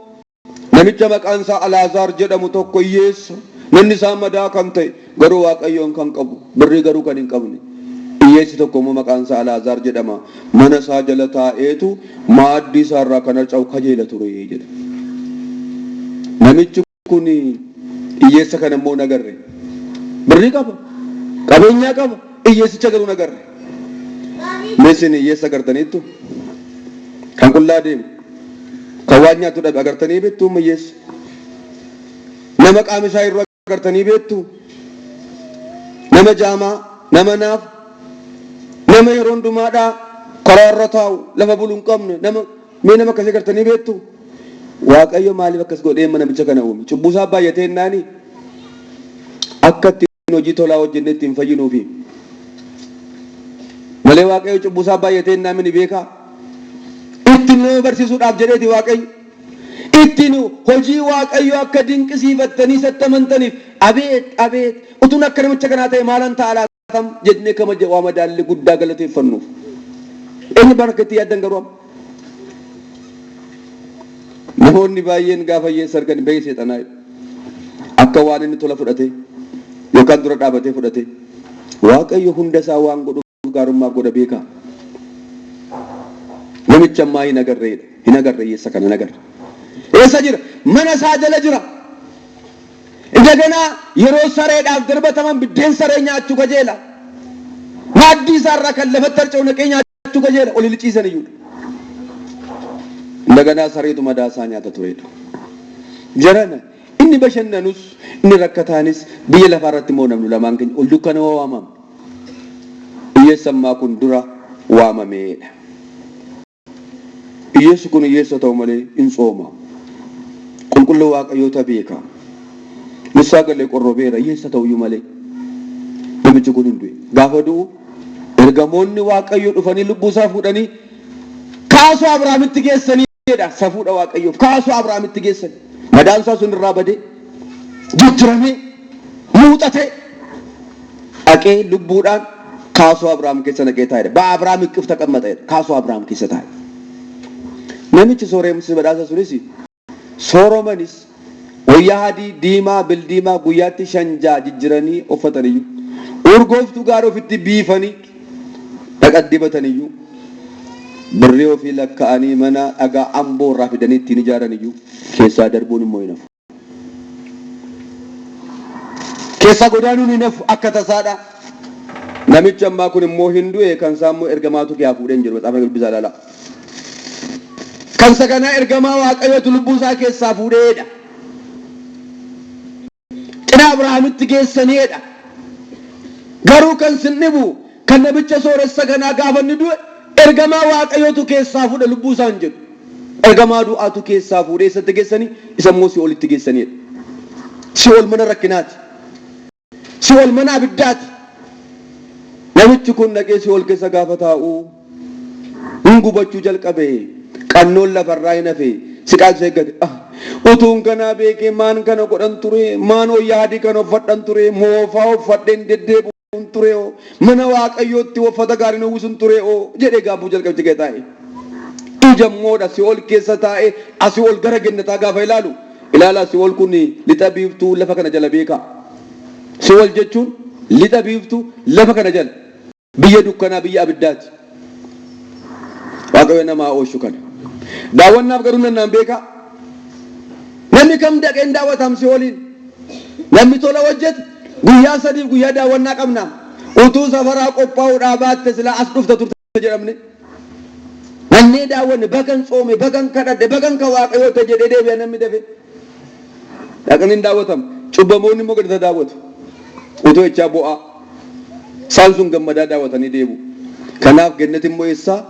A: namicha maqaan isaa Alaazaar jedhamu tokko hiyyeessa. Namni isaa madaa kan ta'e garuu waaqayyoon kan qabu birrii garuu kan hin qabne. Hiyyeessi tokko immoo maqaan isaa Alaazaar jedhama. Mana isaa jala taa'eetu maaddii isaarraa kan harca'u kajeela ture jedha. Namichi kun hiyyeessa kana immoo nagarre. Birrii qaba, qabeenyaa qaba, hiyyeessicha garuu nagarre. Meeshaan hiyyeessa agartaniittu kan qullaa deemu. Kan waan nyaatu dhabe agartanii beektu hiyyeessa. Nama qaama isaa irraa agartanii beektu. Nama jaamaa, nama naaf, nama yeroo hundumaadhaa karaa irra taa'u lafa bulu hin qabne nama akkasii agartanii beektu. Waaqayyo maaliif akkas godhee namicha kana uume? Cubbusaa baay'atee naani akka ittiin hojii tolaa hojjennee ittiin fayyinuufi. Malee waaqayyo cubbusaa baay'atee naami ni beekaa. Ittiin nama barsiisuudhaaf jedheeti waaqayyo. Ittiin hojii waaqayyo akka dinqisiifattanii sattamantaniif abeet utuun akka namicha kanaa ta'e maalan ta'a laatam jennee kama waa madaalli guddaa galateeffannuuf. Eenyu bakka itti yaaddan garuu namoonni baay'een gaafa hiyyeessa argan bahee seexanaa akka waan inni tola fudhate yookaan dura dhaabatee fudhate waaqayyo hunda isaa waan godhuuf gaarummaaf godha beekaa. Namicha ammaa hin agarre hiyyeessa kana nagarra. Esajira mana sajala jira. Indagana yeroo sareedhaaf darbataman biddeen saree nyaachuu qajeela. Maaddii isaarraa kan lafa tarca'u naqee nyaachuu qajeela ol ilciisan iyyuu. Indagana sareetu madaa isaa nyaata turedha. Jarana inni bashannanus inni rakkataanis biyya lafaa irratti immoo namni lamaan keenya ol dukkana waamama. Hiyyeessammaa kun dura waamameedha. Hiyyeessi kun hiyyeessa ta'u malee hin tsooma. Qulqulluu Waaqayyoota beeka. Musaa galee qorrobeera hiyyeessa ta'uyyuu malee namichi kun hin du'e. Gaafa du'u ergamoonni Waaqayyoo dhufanii lubbuu isaa fuudhanii kaasuu Abrahaamitti geessaniidha. Safuudha Waaqayyoof kaasuu Abrahaamitti geessanii. Madaan isaa sun irraa badee jijjiiramee muuxatee dhaqee lubbuudhaan kaasuu Abrahaam keessa naqee taa'edha. Ba'a Abrahaam iqqif taqammaxedha. Kaasuu Abrahaam keessa taa'e. Namichi sooromsi badhaasa sunis sooromanis wayyaa adii diimaa bildiimaa guyyaatti 5 jijjiiranii uffataniyyuu urgooftuu gaarii ofitti biifanii dhaqaddibataniyyuu birrii ofii lakka'anii mana dhagaa amboo irraa fidanii ittiin ijaaraniyyuu keessaa darbuun immoo hin hafu. Keessa godaanuun hin hafu akka tasaadha. Namichi ammaa kun immoo hin du'e kan isaa immoo ergamaatu kee fuudheen jiru maxaafa Qulqulluusaa ilaala. Kan saganaa ergamaa Waaqayyootu lubbuu isaa keessaa fuudheedha. Cina Abrahaamitti geessaniidha. Garuu kan sin dhibu kan namicha sooressa kanaa gaafa inni du'e ergamaa Waaqayyootu keessaa fuudhe lubbuu isaa hin jedhu. Ergamaa du'aatu keessaa fuudhee isatti geessanii isa immoo Si'oolitti geessaniidha. Si'ool mana rakkinaati. Si'ool mana abiddaati. Namichi kun dhaqee Si'ool keessa gaafa taa'u hin gubachuu jalqabe. Qannoon lafarraa hin hafe siqaaqsa eeggate. Utuun kanaa beekee maan kana godhan ture maan wayyaa adii kana uffadhan ture moofaa uffadheen deddeebi'uun ture mana Waaqayyootti uffata gaarii uwwisuun ture jedhee gaabbuu jalqabte kee taa'e. Ijammoodha Si'ool keessa taa'e asii ol gara gannataa gaafa ilaalaa Si'ool kun lixa biiftuu lafa kana jala beeka. Si'ool jechuun lixa biiftuu lafa kana jala biyya dukkanaa biyya abiddaati. Waaqayyo namaa oolchu kana. Daawwannaaf garuu nannaan beeka. Namni kam dhaqeen daawwatam Si'ooliin. Namni tola hojjete guyyaa 3 guyyaa daawwannaa qabna. Utuu safaraa qophaa'uudhaa baatte silaa as dhufta turte jedhamne. Nannee daawwanne bagan tsoome bagan kadhadhe bagan ka Waaqayyoo ta'e jedhee deebi'a namni dafe. Dhaqanii daawwatam. Cubbamoonni immoo gadi daawwatu. Utuu echaa bu'aa. Isaan sun gammadaa daawwatanii deebu. Kanaaf gannati immoo eessaa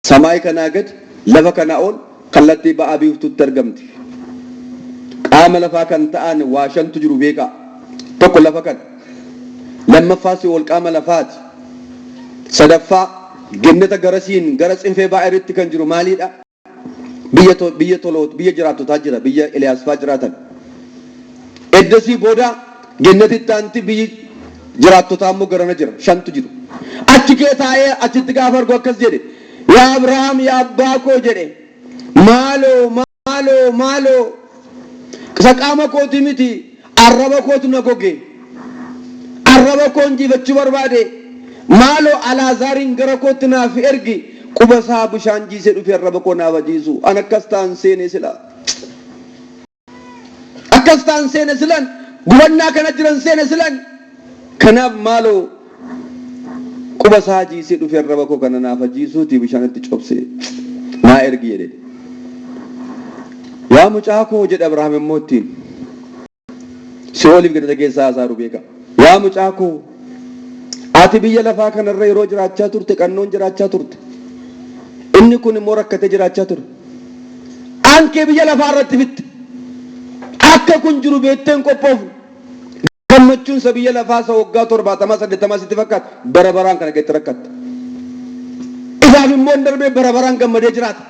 A: samaay kanaa gad lafa kanaa ol kallattii ba'aa biiftuutti argamti. Qaama lafaa kan ta'an waa 5tu jiru beeka. Tokko lafa kana. Lammaffaa Si'ool qaama lafaati. Sadaffaa gannata garasiin gara Tsinfee Baa'iritti kan jiru maaliidha? Biyya toloot biyya jiraattotaa jira biyya Eliyaasfaa jiraatan. Eddasii booda gannatitti aanti biyyi jiraattotaa immoo garana jira 5tu jiru. Achi kee taa'ee achitti gaafa argu akkas jedhe. Yaa Abrahaam yaa abbaa koo jedhe maaloo isa qaama kooti miti arraba kootu na goge arraba koon jiifachuu barbaade maaloo Alaazaariin gara kootti naaf ergi quba isaa bishaan jiisee dhufe arraba koo naaf jiisu an akkas ta'an seene sila akkas ta'an seene silan gubannaa kana jiran seene silan kanaaf maaloo quba isaa jiisee dhufe arraba koo kana naaf jiisuuti bishaanitti cobsee naa ergi jedhe. Yaa mucaa koo jedhe Abrahaam immoo ittiin Si'ooliif gannata keessaa haasa'u beeka. Yaa mucaa koo ati biyya lafaa kanarra yeroo jiraachaa turte qannoon jiraachaa turte inni kun immoo rakkatee jiraachaa ture. Ankee biyya lafaa irratti fitte akka kun jiru beekteen qophoofne. Gammachuun isa biyya lafaa isa waggaa 70-80 sitti fakkaata bara baraan kana keessatti rakkatta. Isaaf immoo darbee bara baraan gammadee jiraata.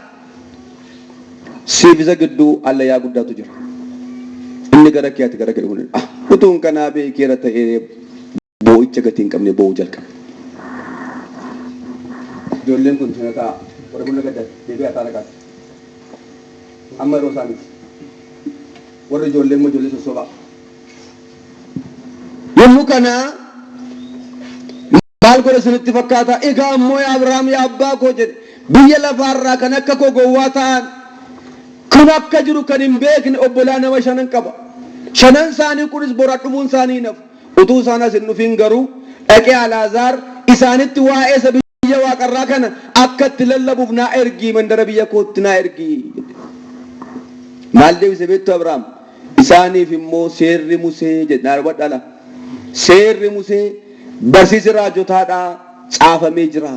A: Siif isa gidduu allayyaa guddaatu jira. Inni gara keetti gara kee dhufuun utuun kanaa beekeera ta'ee boo'icha gatii hin qabne boo'u jalqabe. Ijoolleen kun sana ta'a warra buna gadda deebi'aa ta'a naqaati. Amma yeroo isaa miti. Warra ijoolleen immoo ijoollee sossobaa. Yommuu kana maal godhe sinitti fakkaata? Egaa ammoo yaa Abrahaam yaa abbaa koo jedhe biyya lafaarraa kan akka koo gowwaa ta'an kun akka jiru kan hin beekne obbolaa nama shanan qaba. Shanan isaanii kunis boradhumuun isaanii naf utuu isaan as hin dhufin garuu dhaqee Alaazaar isaanitti waa'ee isa biyya waaqarraa kana akka itti lallabuuf naa ergii mandara biyya kootti naa ergii. Maal deebise beektu Abrahaam? Isaaniif immoo seerri Musee jedhaa dhala. Seerri Musee barsiisi raajotaadhaa caafamee jira.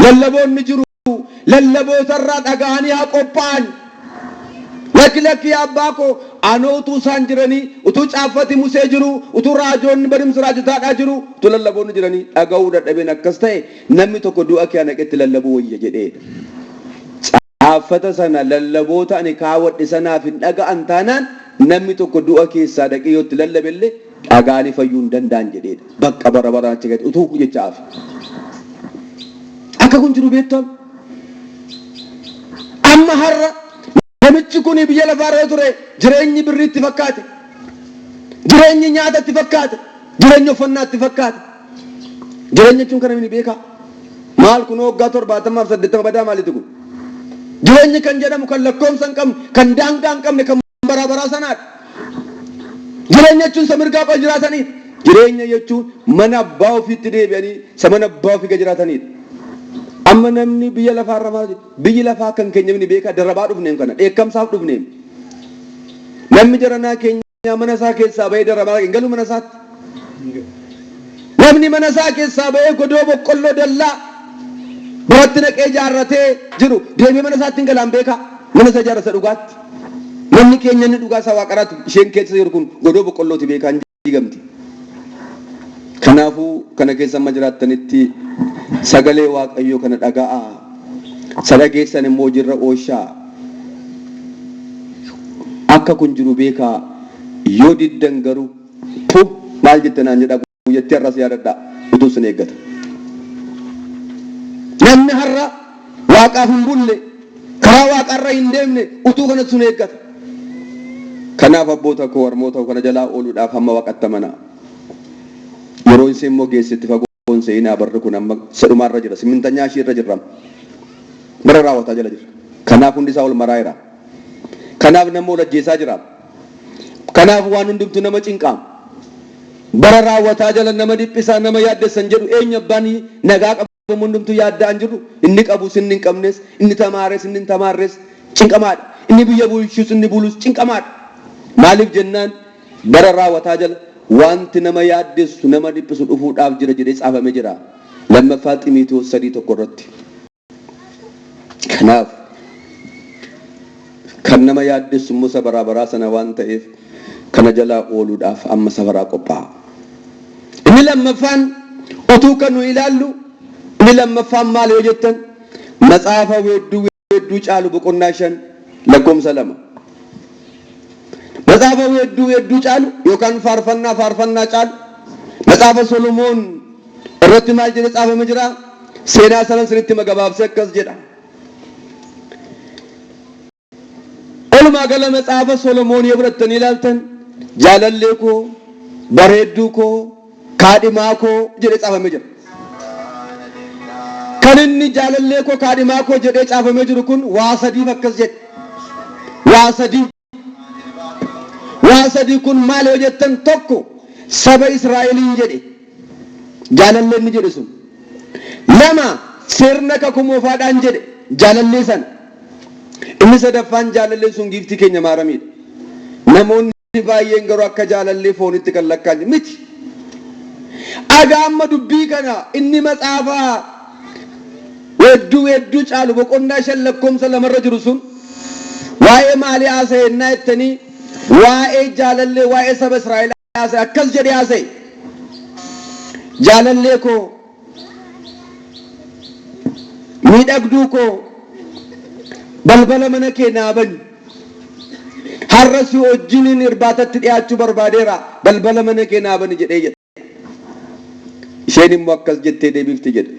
A: Lallaboonni jiru. Lallaboota irraa dhaga'anii haa qophaa'an. Lakki abbaa koo anoo utuu isaan jiranii utuu caafati Musee jiru utuu raajoonni barumsa raajotaadhaa jiru utuu lallaboonni jiranii dhaga'uu dadhabeen akkas ta'e namni tokko du'a kee naqetti lallabuu wayya jedheedha. Caafata sana lallaboota ani kaawwadhe sanaaf hin dhaga'an taanaan namni tokko du'a keessaa dhaqee yoo itti lallabellee dhagaanii fayyuu hin danda'an jedheedha. Bakka bara baraan achi gadi utuu jechaaf. Akka kun jiru beektamu. Amma har'a namichi kun biyya lafaarra ture jireenyi birriitti fakkaate. Jireenyi nyaatatti fakkaate. Jireenyi uffannaatti fakkaate. Jireenyi jechuun kana ni beekaa. Maal kun waggaa 70 badaa maalitti kun? Jireenyi kan jedhamu kan lakkoomsa hin qabne kan daangaa hin qabne kan bara baraa sanaadha. Jireenya jechuun samirgaa qaba jiraataniidha. Jireenya jechuun mana abbaa ofiitti deebi'anii mana abbaa ofii jiraatanidha. Amma namni biyya lafaarra maali? Biyyi lafaa kan keenya ni beekaa darabaa dhufneem kana dheekkamsaaf dhufneem. Namni jaranaa keenya mana isaa keessaa bahee darabaa hin galu mana isaatti. Namni mana isaa keessaa bahee godoo boqqolloo dallaa biratti naqee ijaarratee jiru deemee mana isaatti hin galaan beekaa. Mana isaa ijaarrata dhugaatti. Namni keenya inni dhugaa isaa waaqaraatu isheen keessa jiru kun godoo boqqollooti beekaa hin diigamti. Kanaafuu kana keessa amma jiraattanitti sagalee waaqayyoo kana dhaga'aa. Sagageessan immoo jirra ooshaa. Akka kun jiru beekaa yoo diddan garuu maal jettanaan jedha guyyatti har'as yaadadhaa utuu sun eeggata. Namni har'a waaqaaf hin bulle karaa waaqarra hin deemne utuu kana sun eeggata. Kanaaf abboota koo harmoota kana jalaa ooluudhaaf hamma waqattamanaa. Yeroo inni immoo geessetti fagoon seenaa barri kun amma sadhumaarra jira simintanyaa ishee irra jirra. Bara raawwataa jala jira. Kanaaf hundi isaa ol maraa jira. Kanaaf nama ol ajjeesaa jira. Kanaaf waan hundumtu nama cinqaam. Bara raawwataa jala nama dhiphisaa nama yaaddessan jedhu eenyu abbaan nagaa qabu hundumtu yaaddaan jiru inni qabus inni hin qabnes inni tamaares inni hin tamaarres cinqamaadha. Inni biyya bulchus inni bulus cinqamaadha. Maaliif jennaan bara raawwataa jala wanti nama yaaddessu nama dhiphisu dhufuudhaaf jira jedhee caafamee jira. Lammaffaa Xiimotewos 3:1 irratti. Kanaaf kan nama yaaddessu immoo sabaraa baraa sana waan ta'eef kana jalaa ooluudhaaf amma sabaraa qophaa'a. Inni lammaffaan utuu kan nu ilaallu inni lammaffaan maal yoo jettan matsaafa weedduu caalu boqonnaa 5 lakkoomsa 2. Matsaafa weedduu caalu yookaan faarfannaa caalu matsaafa Solomoon irratti maal jedhee caafamee jira? Seenaa sanan sirriitti magabaabsee akkas jedha. Walumaa gala matsaafa Solomoon yoo fudhattanii ilaaltan jaalallee koo bareedduu koo kaadhimaa koo jedhee caafamee jira. Kan inni jaalallee koo kaadhimaa koo jedhee caafamee jiru kun waa sadiif akkas jedhe. Waa sadii kun maal yoo jettan tokko saba Israa'eliin jedhe jaalallee inni jedhe sun. Lama sirna kakuu moofaadhaan jedhe jaalallee sana. Inni sadaffaan jaalallee sun giiftii keenya maaramiidha. Namoonni baay'een garuu akka jaalallee foonitti kan lakkaa'an miti. Agaa amma dubbii kana inni matsaafaa weedduu caalu boqonnaa 5 lakkoomsa 2 irra jiru sun waa'ee maalii haasa'e ennaa jettanii waa'ee jaalallee waa'ee saba Israa'el haasa'e akkas jedhee haasa'e. Jaalallee koo miidhagduu koo balbala mana kee naa bani. Har'a si wajjiniin irbaatatti dhiyaachuu barbaadeera balbala mana kee naa bani jedhee jedha. Isheen immoo akkas jettee deebifti jedha.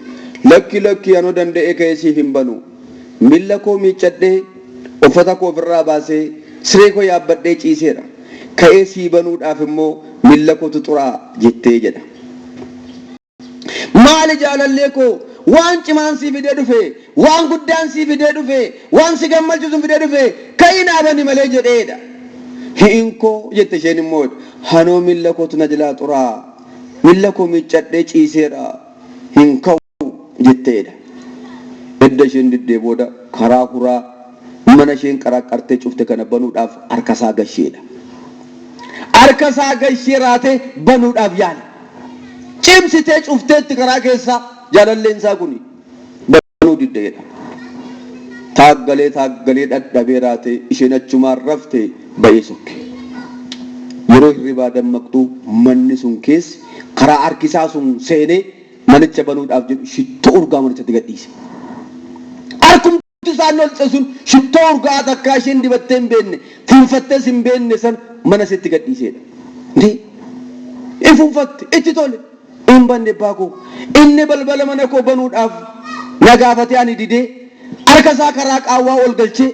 A: Lakki anoo danda'ee ka'ee siif hin banu. Miilla koo miiccadhee uffata koo ofirraa baasee siree koo yaabbadhee ciiseera. Ka'ee sii banuudhaaf immoo miilla kootu xuraa jettee jedha. Maali jaalallee koo waan cimaan si fidee dhufe waan guddaan si fidee dhufe waan si gammachiisu fidee dhufe ka'ii dhaabani malee jedheedha. Hi'inkoo jette isheen immoo hanoo miilla kootu na jalaa xuraa miilla koo miiccadhee ciiseedha hin ka'u jetteedha. Edda isheen diddee booda karaa kuraa mana isheen qaraqqartee cufte kana banuudhaaf harkasaa gasheedha. Harkasaa gashee raatee banuudhaaf yaala. Cimsitee cufteetti karaa keessaa jaalalleen isaa kuni banuu diddeedha. Taaggalee dadhabee raatee isheen achumaan raftee ba'ee sokke. Yeroo hirribaa dammaqxu manni sun keessi karaa harkisaa sun seenee manicha banuudhaaf jedhu shittoo urgaa manichatti gadhiise. Harkumti isaan olce sun shittoo urgaa takkaa isheen dibattee hin beekne fuunfattees hin beekne san mana sitti gadhiiseedha. Fuunfatte itti tole hin banne baakoo inni balbala mana koo banuudhaaf na gaafatee ani didee harkasaa karaa qaawwaa ol galchee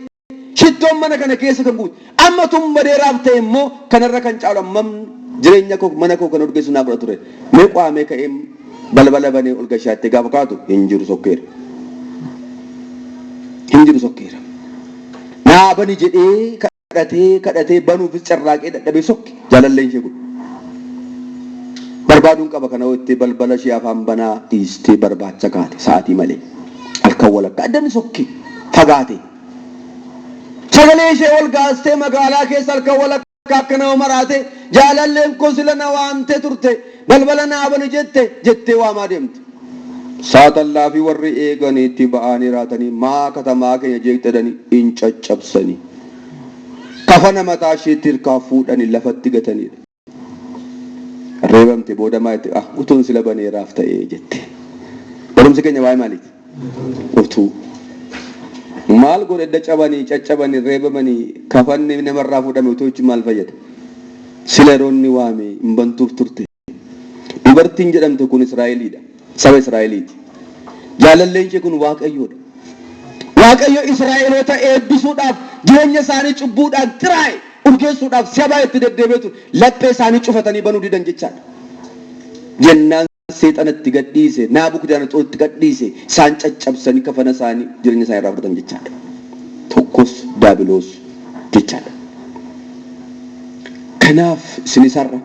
A: shittoon mana kana keessa kan buute amma tun badeeraaf ta'e immoo kanarra kan caalu ammam jireenya koo mana koo kan urgeessu naa godha ture mee qaamee ka'ee balbala banee ol gashaattee gaafa kaatu hin jiru sokkeera. Hin jiru sokkeera. Naa bani jedhee kadhatee banuufis carraaqee dadhabee sokke jaalalleen ishee kun. Barbaaduun qaba kana itti balbala ishee afaan banaa dhiistee barbaacha kaate sa'aatii malee. Halkan walakkaa addani sokke fagaate. Sagalee ishee ol gaastee magaalaa keessa halkan walakkaa akka nama maraate jaalalleen kun sila na waamtee turte balbala naa bani jettee waamaa deemte. Saatallaa fi warri eeganiitti ba'anii raatanii maa katamaa keenya jeeqxadanii hin caccabsanii. Kafana mataa isheetti hirkaa fuudhanii lafatti gataniidha. Reebamte booda maalitti utuun sila baneeraaf ta'ee jette. Barumsi keenya waa'ee maaliiti? Utuu. Maal godhe edda cabanii caccabanii reebamanii kafanni namarraa fuudhame utuu jechuun maal fayyada? Sila yeroonni waame hin bantuuf turte. Dubartiin jedhamte kun Israa'eliidha. Saba Israa'eliiti. Jaalalleen ishee kun Waaqayyoodha. Waaqayyo Israa'eloota eebbisuudhaaf jireenya isaanii cubbuudhaan xiraa'e urgeessuudhaaf sabaa itti deddeebi'etu laphee isaanii cufatanii banuu didan jechaadha. Jennaan seexanatti gadhiise Naabukadanaxooritti gadhiise isaan caccabsanii kafana isaanii jireenya isaanii irraa fudhatan jechaadha. Tokkos daabiloos jechaadha. Kanaaf isinis har'a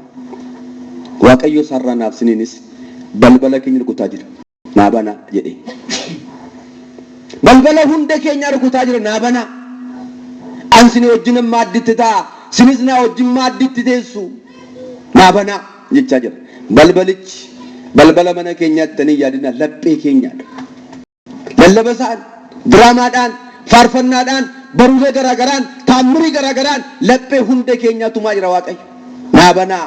A: Waaqayyo sarara naaf isiniinis balbala keenya rukutaa jira naa banaa jedhee. Balbala hunda keenya rukutaa jira naa banaa. An sini wajjin maadditti ta'a sinis naa wajjin maadditti teessu naa banaa jechaa jira. Balbalichi balbala mana keenyaatti tanii yaadina laphee keenyaadha. Lallabasaan diraamaadhaan faarfannaadhaan baruulee garaagaraan taammirii garaagaraan laphee hunda keenyaatu maa jira Waaqayyo naa banaa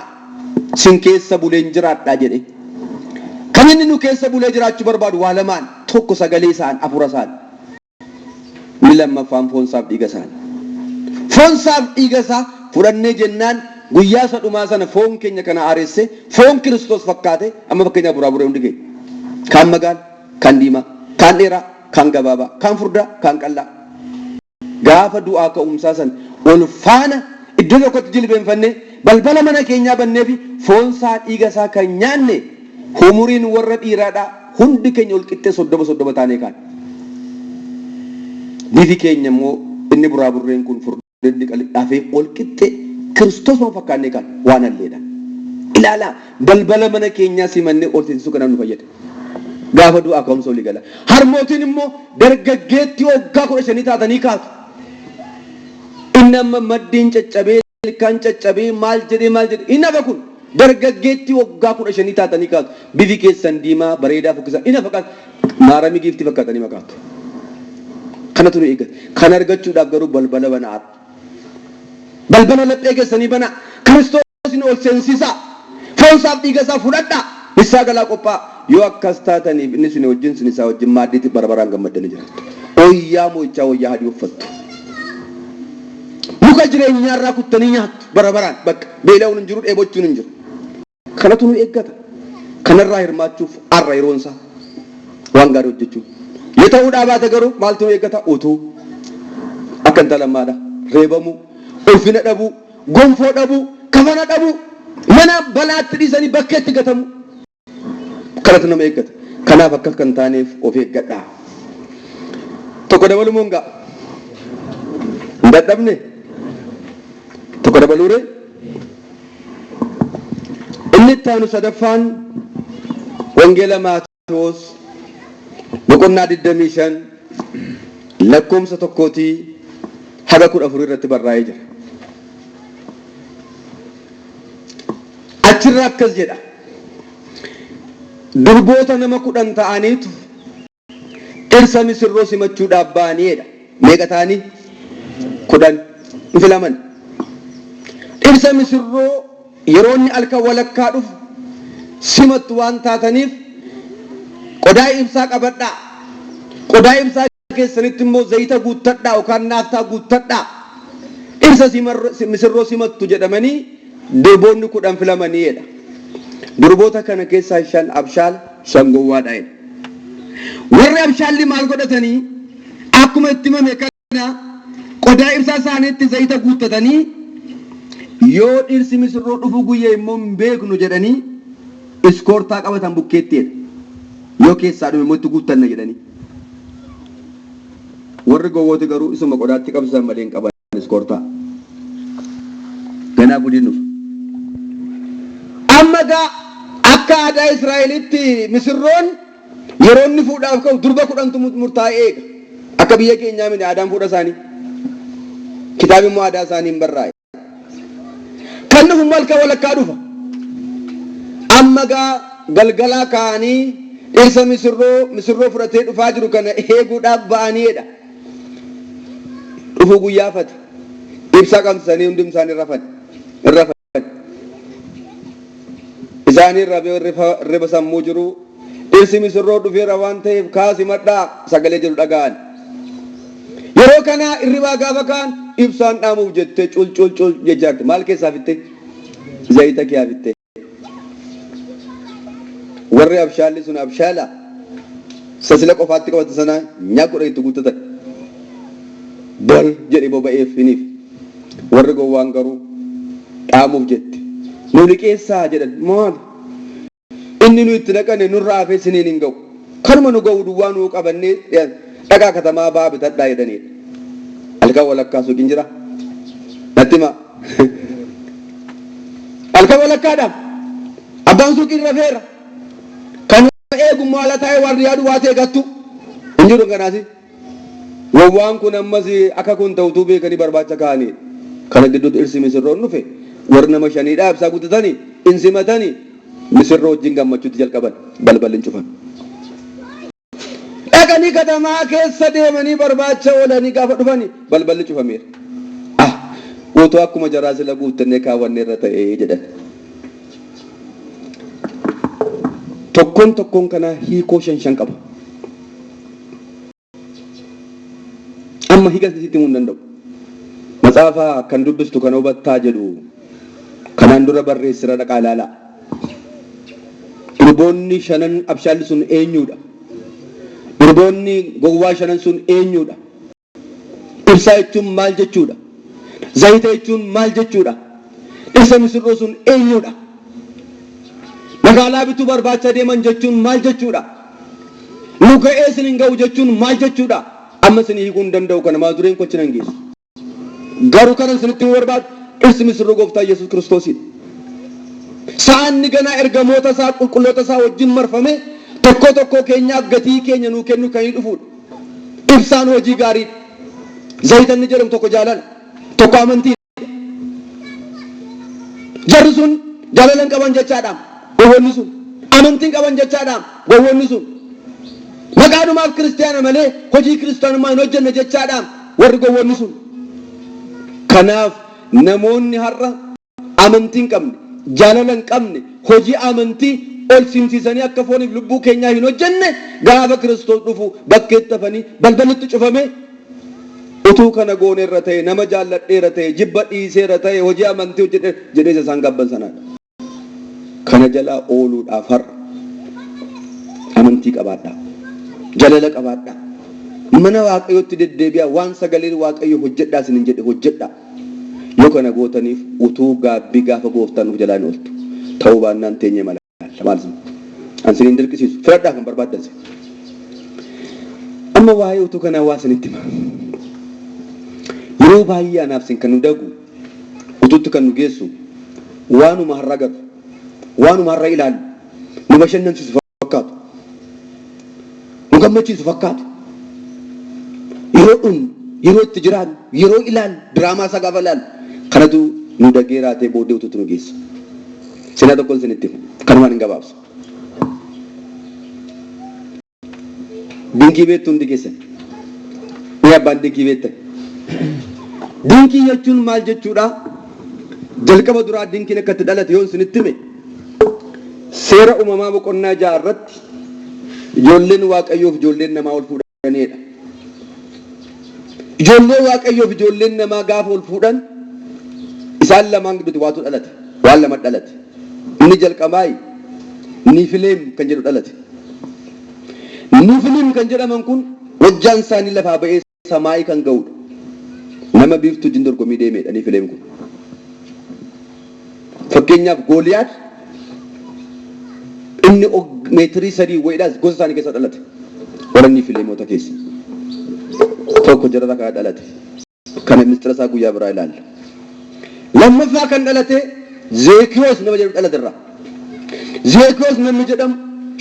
A: sin keessa buleen jiraadhaa jedhee. Kan inni nu keessa bulee jiraachuu barbaadu waa lamaan tokko sagalee isaan afura isaan ni lammaffaan foonsaaf dhiiga isaan. Foonsaaf dhiiga isaa fudhannee jennaan guyyaa sadhumaa sana foon keenya kana aareesse foon Kiristoos fakkaate amma fakkeenyaaf buraaburee hundi keenya kaan magaala kaan diimaa kaan dheeraa kaan gabaabaa kaan furdaa kaan qallaa gaafa du'aa ka'umsaa sana ol faana iddoo tokkotti jilbeenfannee balbala mana keenyaa bannee fi foonsaa dhiiga isaa kan nyaanne umuriin warra dhiiraadhaa hundi keenya ol qixxee 30 taanee kaan. Bifi keenya immoo inni buraaburreen kun furdinni qal'aafee ol qixxee Kiristoos waan fakkaannee kaan waan halleedha. Ilaalaa balbala mana keenyaa simannee ol teessisuu kanaan nu fayyada. Gaafa du'aa ka'umsa olii gala. Harmootiin immoo dargaggeetti waggaa 15 taatanii kaatu. Inni amma maddiin caccabee kan caccabee maal jedhee inni hafa kun dargaggeetti waggaa 15 taatanii kaatu. Bifi keessan diimaa bareedaa fokkisaa inni fakkaatu maaramii giiftii fakkaatanii makaatu. Kanatu nu eeggata. Kan argachuudhaaf garuu balbala banaa. Balbala laphee keessanii banaa. Kiristoosin ol seensisaa. Foonsaaf dhiiga isaa fudhadhaa. Isaa galaa qophaa'a. Yoo akkas taataniif inni sun wajjin sun isaa wajjin maaddiitti barabaraan gammaddanii jiraattu. Oyyaa moo'ichaa wayyaa hadii uffattu. Muka jireenyaarraa kuttanii nyaattu barabaraan bakka beela'uun hin jiru dheebochuun hin jiru. Kanatu nu eeggata. Kanarraa hirmaachuuf har'a yeroon isaa waan gaarii hojjechuu. Yoo ta'uudhaa baate garuu maaltu nu eeggata? Utuu akka intala lammaadha reebamuu, ulfina dhabuu, gonfoo dhabuu, kafana dhabuu, mana balaatti dhiisanii bakkeetti gatamu. Kanatu nama eeggata. Kanaaf akka kan taaneef of eeggadhaa. Tokko dabaluu moo hin dadhabne? Tokko dabaluure? Inni itti aanu sadaffaan Wangeela Maatewos boqonnaa 25 lakkoomsa 1 haga 14 irratti barraa'ee jira. Achirra akkas jedha. Durboota nama 10 ta'aniitu dhirsa misirroo simachuudhaaf ba'aniidha. Meeqa ta'anii? 10 filaman. Dhirsa misirroo yeroo inni halkan walakkaa dhufu simattu waan taataniif qodaa ibsaa qabadhaa. Qodaa ibsaa keessanitti immoo zayita guuttadhaa yookaan naaftaa guuttadhaa. Dhirsa misirroo simattu jedhamanii durboonni 10 filamaniidha. Durboota kana keessaa 5 abshaal 5 gowwaadha. Warri abshaalli maal godhatanii akkuma itti himame kana qodaa ibsaa isaaniitti zayita guuttatanii yoo dhirsi misirroo dhufu guyyee immoo hin beeknu jedhanii iskoortaa qabatan bukkeettiidha. Yoo keessaa dhume immoo itti guuttanna jedhanii. Warri gowwooti garuu isuma qodaatti qabsan malee hin qaban iskoortaa. Ganaa gudinuuf. Amma gaa akka aadaa Israa'elitti misirroon yeroo inni fuudhaaf ka'u durba 10tu murtaa'ee eega. Akka biyya keenyaa miti aadaan fuudha isaanii. Kitaabni immoo aadaa isaanii hin barraa'e. Kan dhufu halkan walakkaa dhufa. Amma gaa galgalaa ka'anii dhirsa misirroo fudhatee dhufaa jiru kana eeguudhaaf ba'aniidha. Dhufu guyyaa fate. Ibsaa qabsanii hundi isaanii rafan. Isaanii irra sammuu jiru. Dhirsi misirroo dhufeera waan ta'eef kaasi madhaa sagalee jedhu dhaga'an. Yeroo kana irribaa gaafa kaan ibsaan dhaamuuf jettee cul jechaatti. Maal keessaa fitte? Zayita kee fitte. Warri abshaalli sun abshaala sasila qofaatti qabate sana nyaakudha itti guuttatan. Bol jedhee boba'eef hiniif. Warri gowwaan garuu dhaamuuf jetti. Nu liqeessaa jedhan maal? Inni nu itti naqane nurraa hafee siniin hin ga'u. Kanuma nu ga'u duwwaa nu qabannee dhagaa katamaa ba'aa bitadhaa jedhaniidha. Halkan walakkaa suuqiin jira. Natti himaa. Halkan walakkaadhaaf abbaan suuqiin rafeera. Kan eegummaa ala taa'ee waan yaadu waa ta'e gattu. Hin jiru kanaasi. Gowwaan kun ammas akka kun ta'utuu beekanii barbaacha kaa'anii. Kana gidduutti dhirsi misirroon dhufe warri nama 5 ibsaa guuttatanii hin simatanii misirroo wajjin gammachuutti jalqaban balballi cufan. Dhaqanii katamaa keessa deemanii barbaacha oolanii gaafa dhufanii balballi cufameera. Otoo akkuma jaraa sila guuttannee kaawwannee irra ta'ee jedhan. Tokkoon kana hiikoo 5 qaba. Amma hiika sitti himuu hin danda'u. Matsaafa kan dubbistu kan hubattaa jedhu kanaan dura barreessira dhaqaa ilaalaa. Durboonni 5 abshaalli sun eenyudha? Durboonni gowwaa 5 sun eenyudha? Ibsaa jechuun maal jechuudha? Zayita jechuun maal jechuudha? Dhirsa misirroo sun eenyudha? Magaalaa bituu barbaacha deeman jechuun maal jechuudha? Nu ga'ee isin hin ga'u jechuun maal jechuudha? Amma isin hiikuu hin danda'u kana maa dureen kochi nan geessu. Garuu kana isinitti barbaadu dhirsi misirroo gooftaa Yesuus Kiristoosidha. Saanni ganaa ergamoota isaa qulqulloota isaa wajjin marfame tokko keenyaaf gatii keenya nuu kennu kan dhufuudha. Ibsaan hojii gaariidha. Zayitanni jedhamu tokko jaalala, tokko amantii. Jarri sun jaalala qaban jechaadhaan gowwoonni sun amantii qaban jechaadhaan gowwoonni sun maqaadhumaaf kiristaana malee hojii kiristaanummaa hin hojjenne jechaadhaan warri gowwoonni sun. Kanaaf namoonni har'a amantii hin qabne, jaalala hin qabne, hojii amantii ol simsiisanii akka fooniif lubbuu keenyaa hin hojjenne gaafa Kiristoos dhufu bakkeetti hafanii balbalatti cufame utuu kana goone irra ta'e nama jaalladheera ta'e jibba dhiiseera ta'e hojii amantii hojjedhe jedhee isaan gabban sanaadha. Kana jalaa ooluudhaaf har'a amantii qabaadhaa, jaalala qabaadhaa. Mana waaqayyootti deddeebi'aa waan sagaleen waaqayyo hojjedhaa isin jedhe hojjedhaa. Yoo kana gootaniif utuu gaabbii gaafa gooftaan uf jalaan ooltu ta'uu baannaan teenye mala maal Ansiniin dirqisiisu filadhaa kan barbaaddanse. Amma waa'ee utuu kanaa waa isinitti hima. Yeroo baay'ee anaaf isin kan nu dagu utuutti kan nu geessu waanuma har'a garu waanuma har'a ilaalu nu bashannansiisu fakkaatu nu gammachiisu fakkaatu yeroo itti jiraannu yeroo ilaalu diraamaa isaa gaafa ilaalu kanatu nu dageeraa ta'e booddee utuutti nu geessa. Sina tokkoon isinitti himu kanumaan hin gabaabsu. Dinkii beektu hundi keessan ni abbaan dinkii beektan. Dinkii jechuun maal jechuudha? Jalqaba duraa dinkiin akka itti dhalate yoo isinitti hime seera uumamaa boqonnaa 6 irratti ijoolleen waaqayyoof ijoolleen namaa ol fuudhanidha. Ijoollee waaqayyoof ijoolleen namaa gaafa ol fuudhan isaan lamaan gidduutti waatu dhalate waan lama dhalate. Inni jalqabaa Nifileem kan jedhu dhalate. Nifileem kan jedhaman kun wajjaan isaanii lafaa ba'ee samaayii kan ga'udha. Nama biiftuu jin dorgomii deemedha Nifileem kun. Fakkeenyaaf Gooliyaad inni meetirii 3 wayiidhaas gosa isaanii keessa dhalate. Warra Nifileemota keessa. Tokko jara kan dhalate. Kana mistira isaa guyyaa biraa ilaalla. Lammaffaa kan dhalate Zeekiyoos nama jedhu dhalate irraa. Zeekiyoos namni jedhamu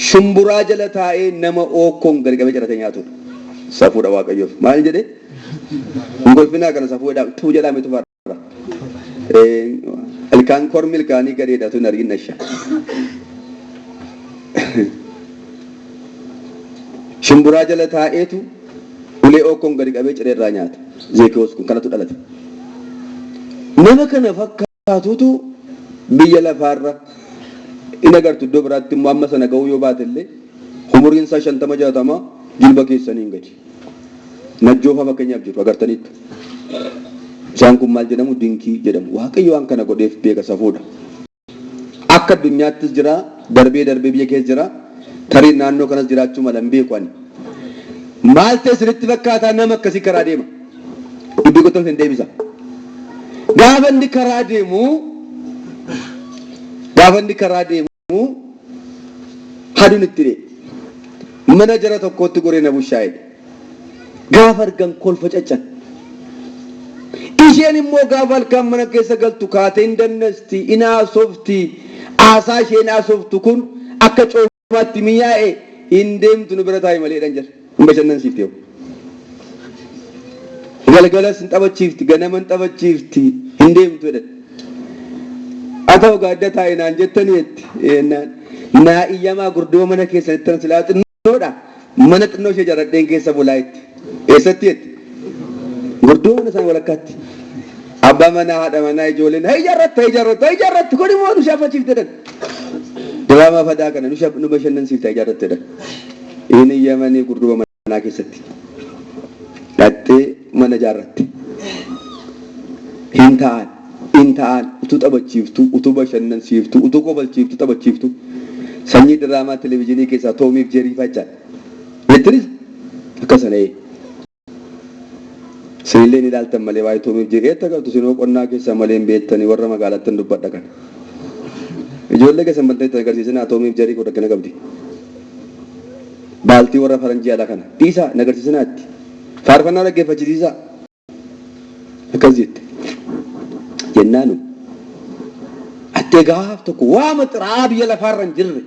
A: shumburaa jala taa'ee nama ookkoon gadi qabee jaratee nyaatudha. Safuudha waaqayyoof. Maal jedhee? Ngolfinaa kana safuudha tuu jedhamee tufarra. Ilkaan kormi ilkaanii gadeedha tun argin nasha. Shumburaa jala taa'eetu ulee ookkoon gadi qabee ciree irraa nyaata. Zeekiyoos kun kanatu dhalate. Nama kana fakkaatutu biyya lafaarra in agartu iddoo biraatti immoo amma sana ga'uu yoo baate illee umuriin isaa 50-60 jilba keessaniin gadi. Najjoofa fakkeenyaaf jiru agartaniittu. Isaan kun maal jedhamu? Dinkii jedhamu. Waaqayyo waan kana godheef beeka safuudha. Akka addunyaattis jira, darbee biyya keessa jira, tarii naannoo kanas jiraachuu mala hin beeku ani. Maal ta'e isinitti fakkaataa nama akkasii karaa deema? Dubbii qotuun hin deebisa. Gaafa inni karaa deemu haduun itti dhee mana jara tokkotti goree na bushaa'edha. Gaafa argan kolfa caccan. Isheen immoo gaafa halkan mana keessa galtu kaatee hin dannasti inaasofti aasaa isheen aasoftu kun akka coomaatti miyaa'e hin deemtu nu bira taa'e malee dhan jira. Hin bashannansiifte yoo. Galgalas hin taphachiifti ganama hin taphachiifti hin deemtu jedhan. Ata'u gaadda taa'e naan jettaniitti naa iyyamaa gurdoo mana keessatti tan silaa xinnoodha mana xinnoo ishee jaradheen keessa bulaa'itti eessatti jetti gurdoo mana isaan walakkaatti abbaa manaa haadha manaa ijoolleen ijaarratti kun immoo nu shaafachiifte jedhan diraamaa fadaa kana nu bashannansiifte ijaarratti jedhan inni iyyamanii gurdoo manaa keessatti dhattee mana ijaarratti hin ta'an utuu taphachiiftu utuu bashannansiiftu utuu qofalchiiftu taphachiiftu sanyii diraamaa televezyiinii keessaa Toomiif Jeerii fachaa jettinis akkasana sinillee ni ilaaltan malee waa'ee Toomiif Jeerii eetta qabdu sinoo qonnaa keessaa malee hin beektanii warra magaalattan dubbadha kana ijoollee keessan baltanii agarsiisan Toomiif Jeerii kun rakkina qabdi baaltii warra faranjii ala kana dhiisaa nagarsiisanaatti faarfannaa dhaggeeffachisiisaa akkas jette jennaanu attee gaaf tokko waama xiraa biyya lafaarra hin jirre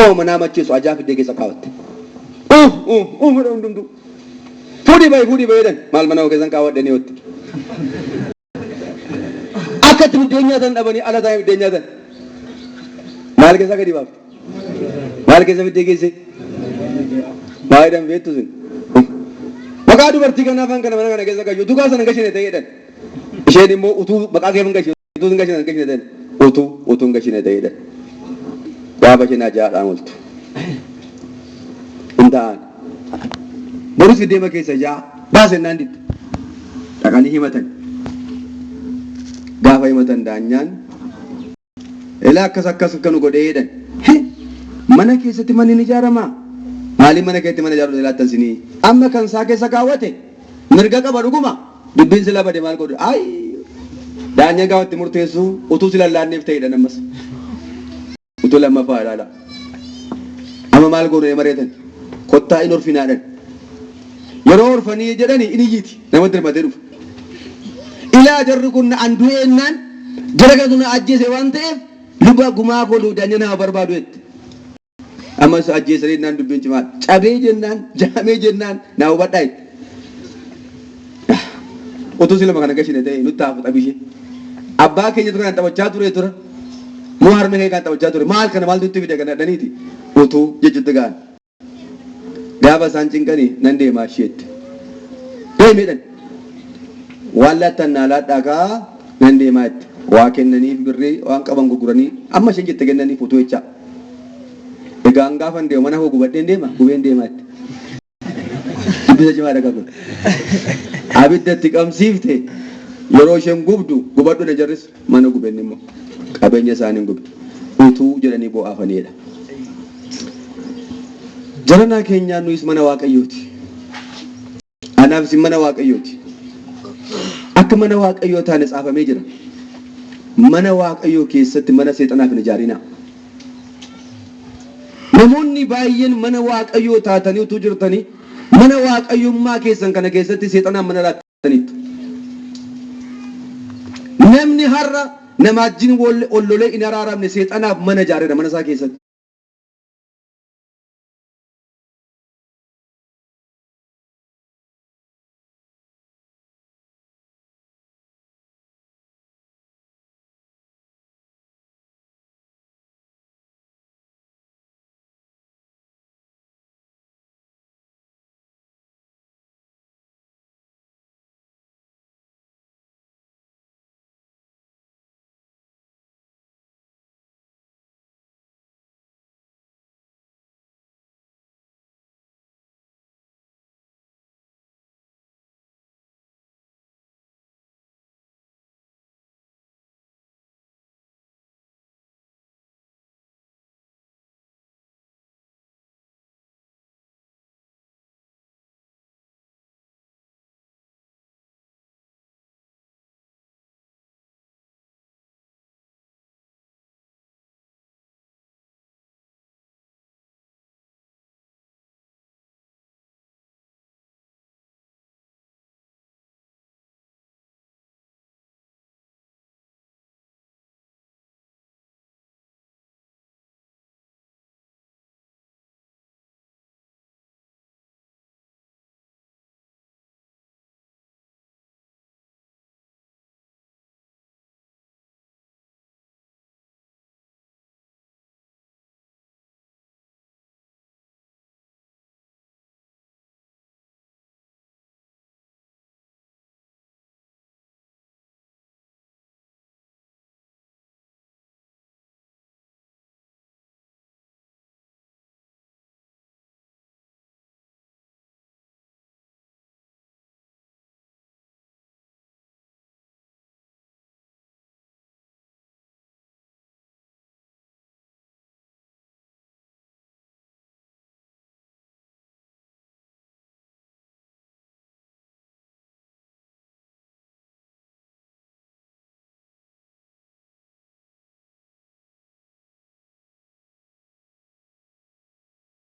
A: ooma naa macheessu ajaa fiddee keessa kaawwatte uumudha hundumtuu fuudhii bayi jedhan maal mana keessan kaawwadhanii yootti akkatti biddeen nyaatan dhabanii ala taa'ee biddeen nyaatan maal keessa gadi baafte maal keessa fiddee geesse maa jedhan beektu sin maqaa dubartii kana afaan kana mana kana keessa gayyuu utuu kaasan hin gashine ta'ee jedhan isheen immoo utuu maqaa kee hin gashine utuu hin gashine ta'e utuu hin gashine ta'ee jedhan gaafa isheen ajaa'adhaan ooltu hin ta'an borus deema keessa jaa baasennaan didde dhaqanii himatan gaafa himatan daanyaan ilaa akkas akkanu godhee jedhan mana keessatti manni ni ijaaramaa maaliif mana keessatti mana ijaaruun ilaattan sinii amma kan isaa keessa kaawwate mirga qaba dhuguma dubbiin sila bade maal godhu ay daanyaan gaafatti murteessu utuu si lallaanneef ta'edha nammas utuu lammaffaa ilaala amma maal goone mareetan kottaa in orfinaadhan yeroo orfanii jedhani in iyyiti nama dirmatee dhufu ilaa jarri kun an du'eennaan jara kana sun ajjeese waan ta'eef luba gumaa kooluu danya nama barbaadu jette amma ajjeesanii naan dubbiin cimaa cabee jennaan jaamee jennaan naa hubadhaa jette utuu silama kana gashine ta'e nutti hafu xabishee abbaa keenya tura kan taphachaa ture tura moo harmee kee kan taphachaa ture maal kana maaltu itti fide kana dhaniiti utuu jechuutti gaan gaafa isaan cinqanii nan deemaa isheetti deemedhan waan laattan naa laadhaakaa nan deemaa itti waa kennaniif birrii waan qaban gurguranii amma isheen jette kennaniif utuu jechaa egaan gaafan deema mana koo gubadheen deema gubeen deemaa itti dubbisa cimaa dhagaa kun abiddatti qabsiifte yeroo isheen gubdu gubadhu na jarris mana gubeen immoo qabeenya isaanii gubdu utuu jedhanii bo'aafanidha. Jaranaa keenyaan nuyis mana waaqayyooti. Anaafis mana waaqayyooti. Akka mana waaqayyoo taane caafamee jira. Mana waaqayyoo keessatti mana seexanaaf hin ijaarinaa. Namoonni baay'een mana waaqayyoo taatanii utuu jirtanii mana waaqayyummaa keessan kana keessatti seexanaan mana laattaniitu. Namni har'a nama wajjin ollolee hin araaramne seexanaaf mana ijaareera mana isaa keessatti.